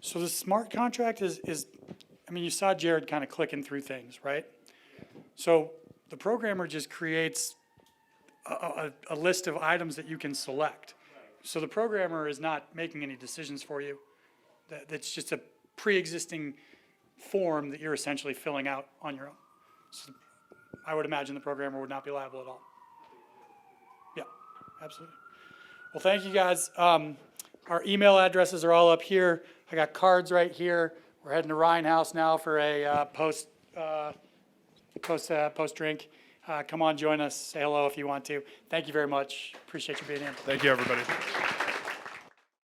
So the smart contract is, I mean, you saw Jared kind of clicking through things, right? So the programmer just creates a list of items that you can select. So the programmer is not making any decisions for you. That's just a pre-existing form that you're essentially filling out on your own. So I would imagine the programmer would not be liable at all. Yeah, absolutely. Well, thank you guys. Our email addresses are all up here. I got cards right here. We're heading to Ryan House now for a post drink. Come on, join us. Say hello if you want to. Thank you very much. Appreciate you being in. Thank you, everybody.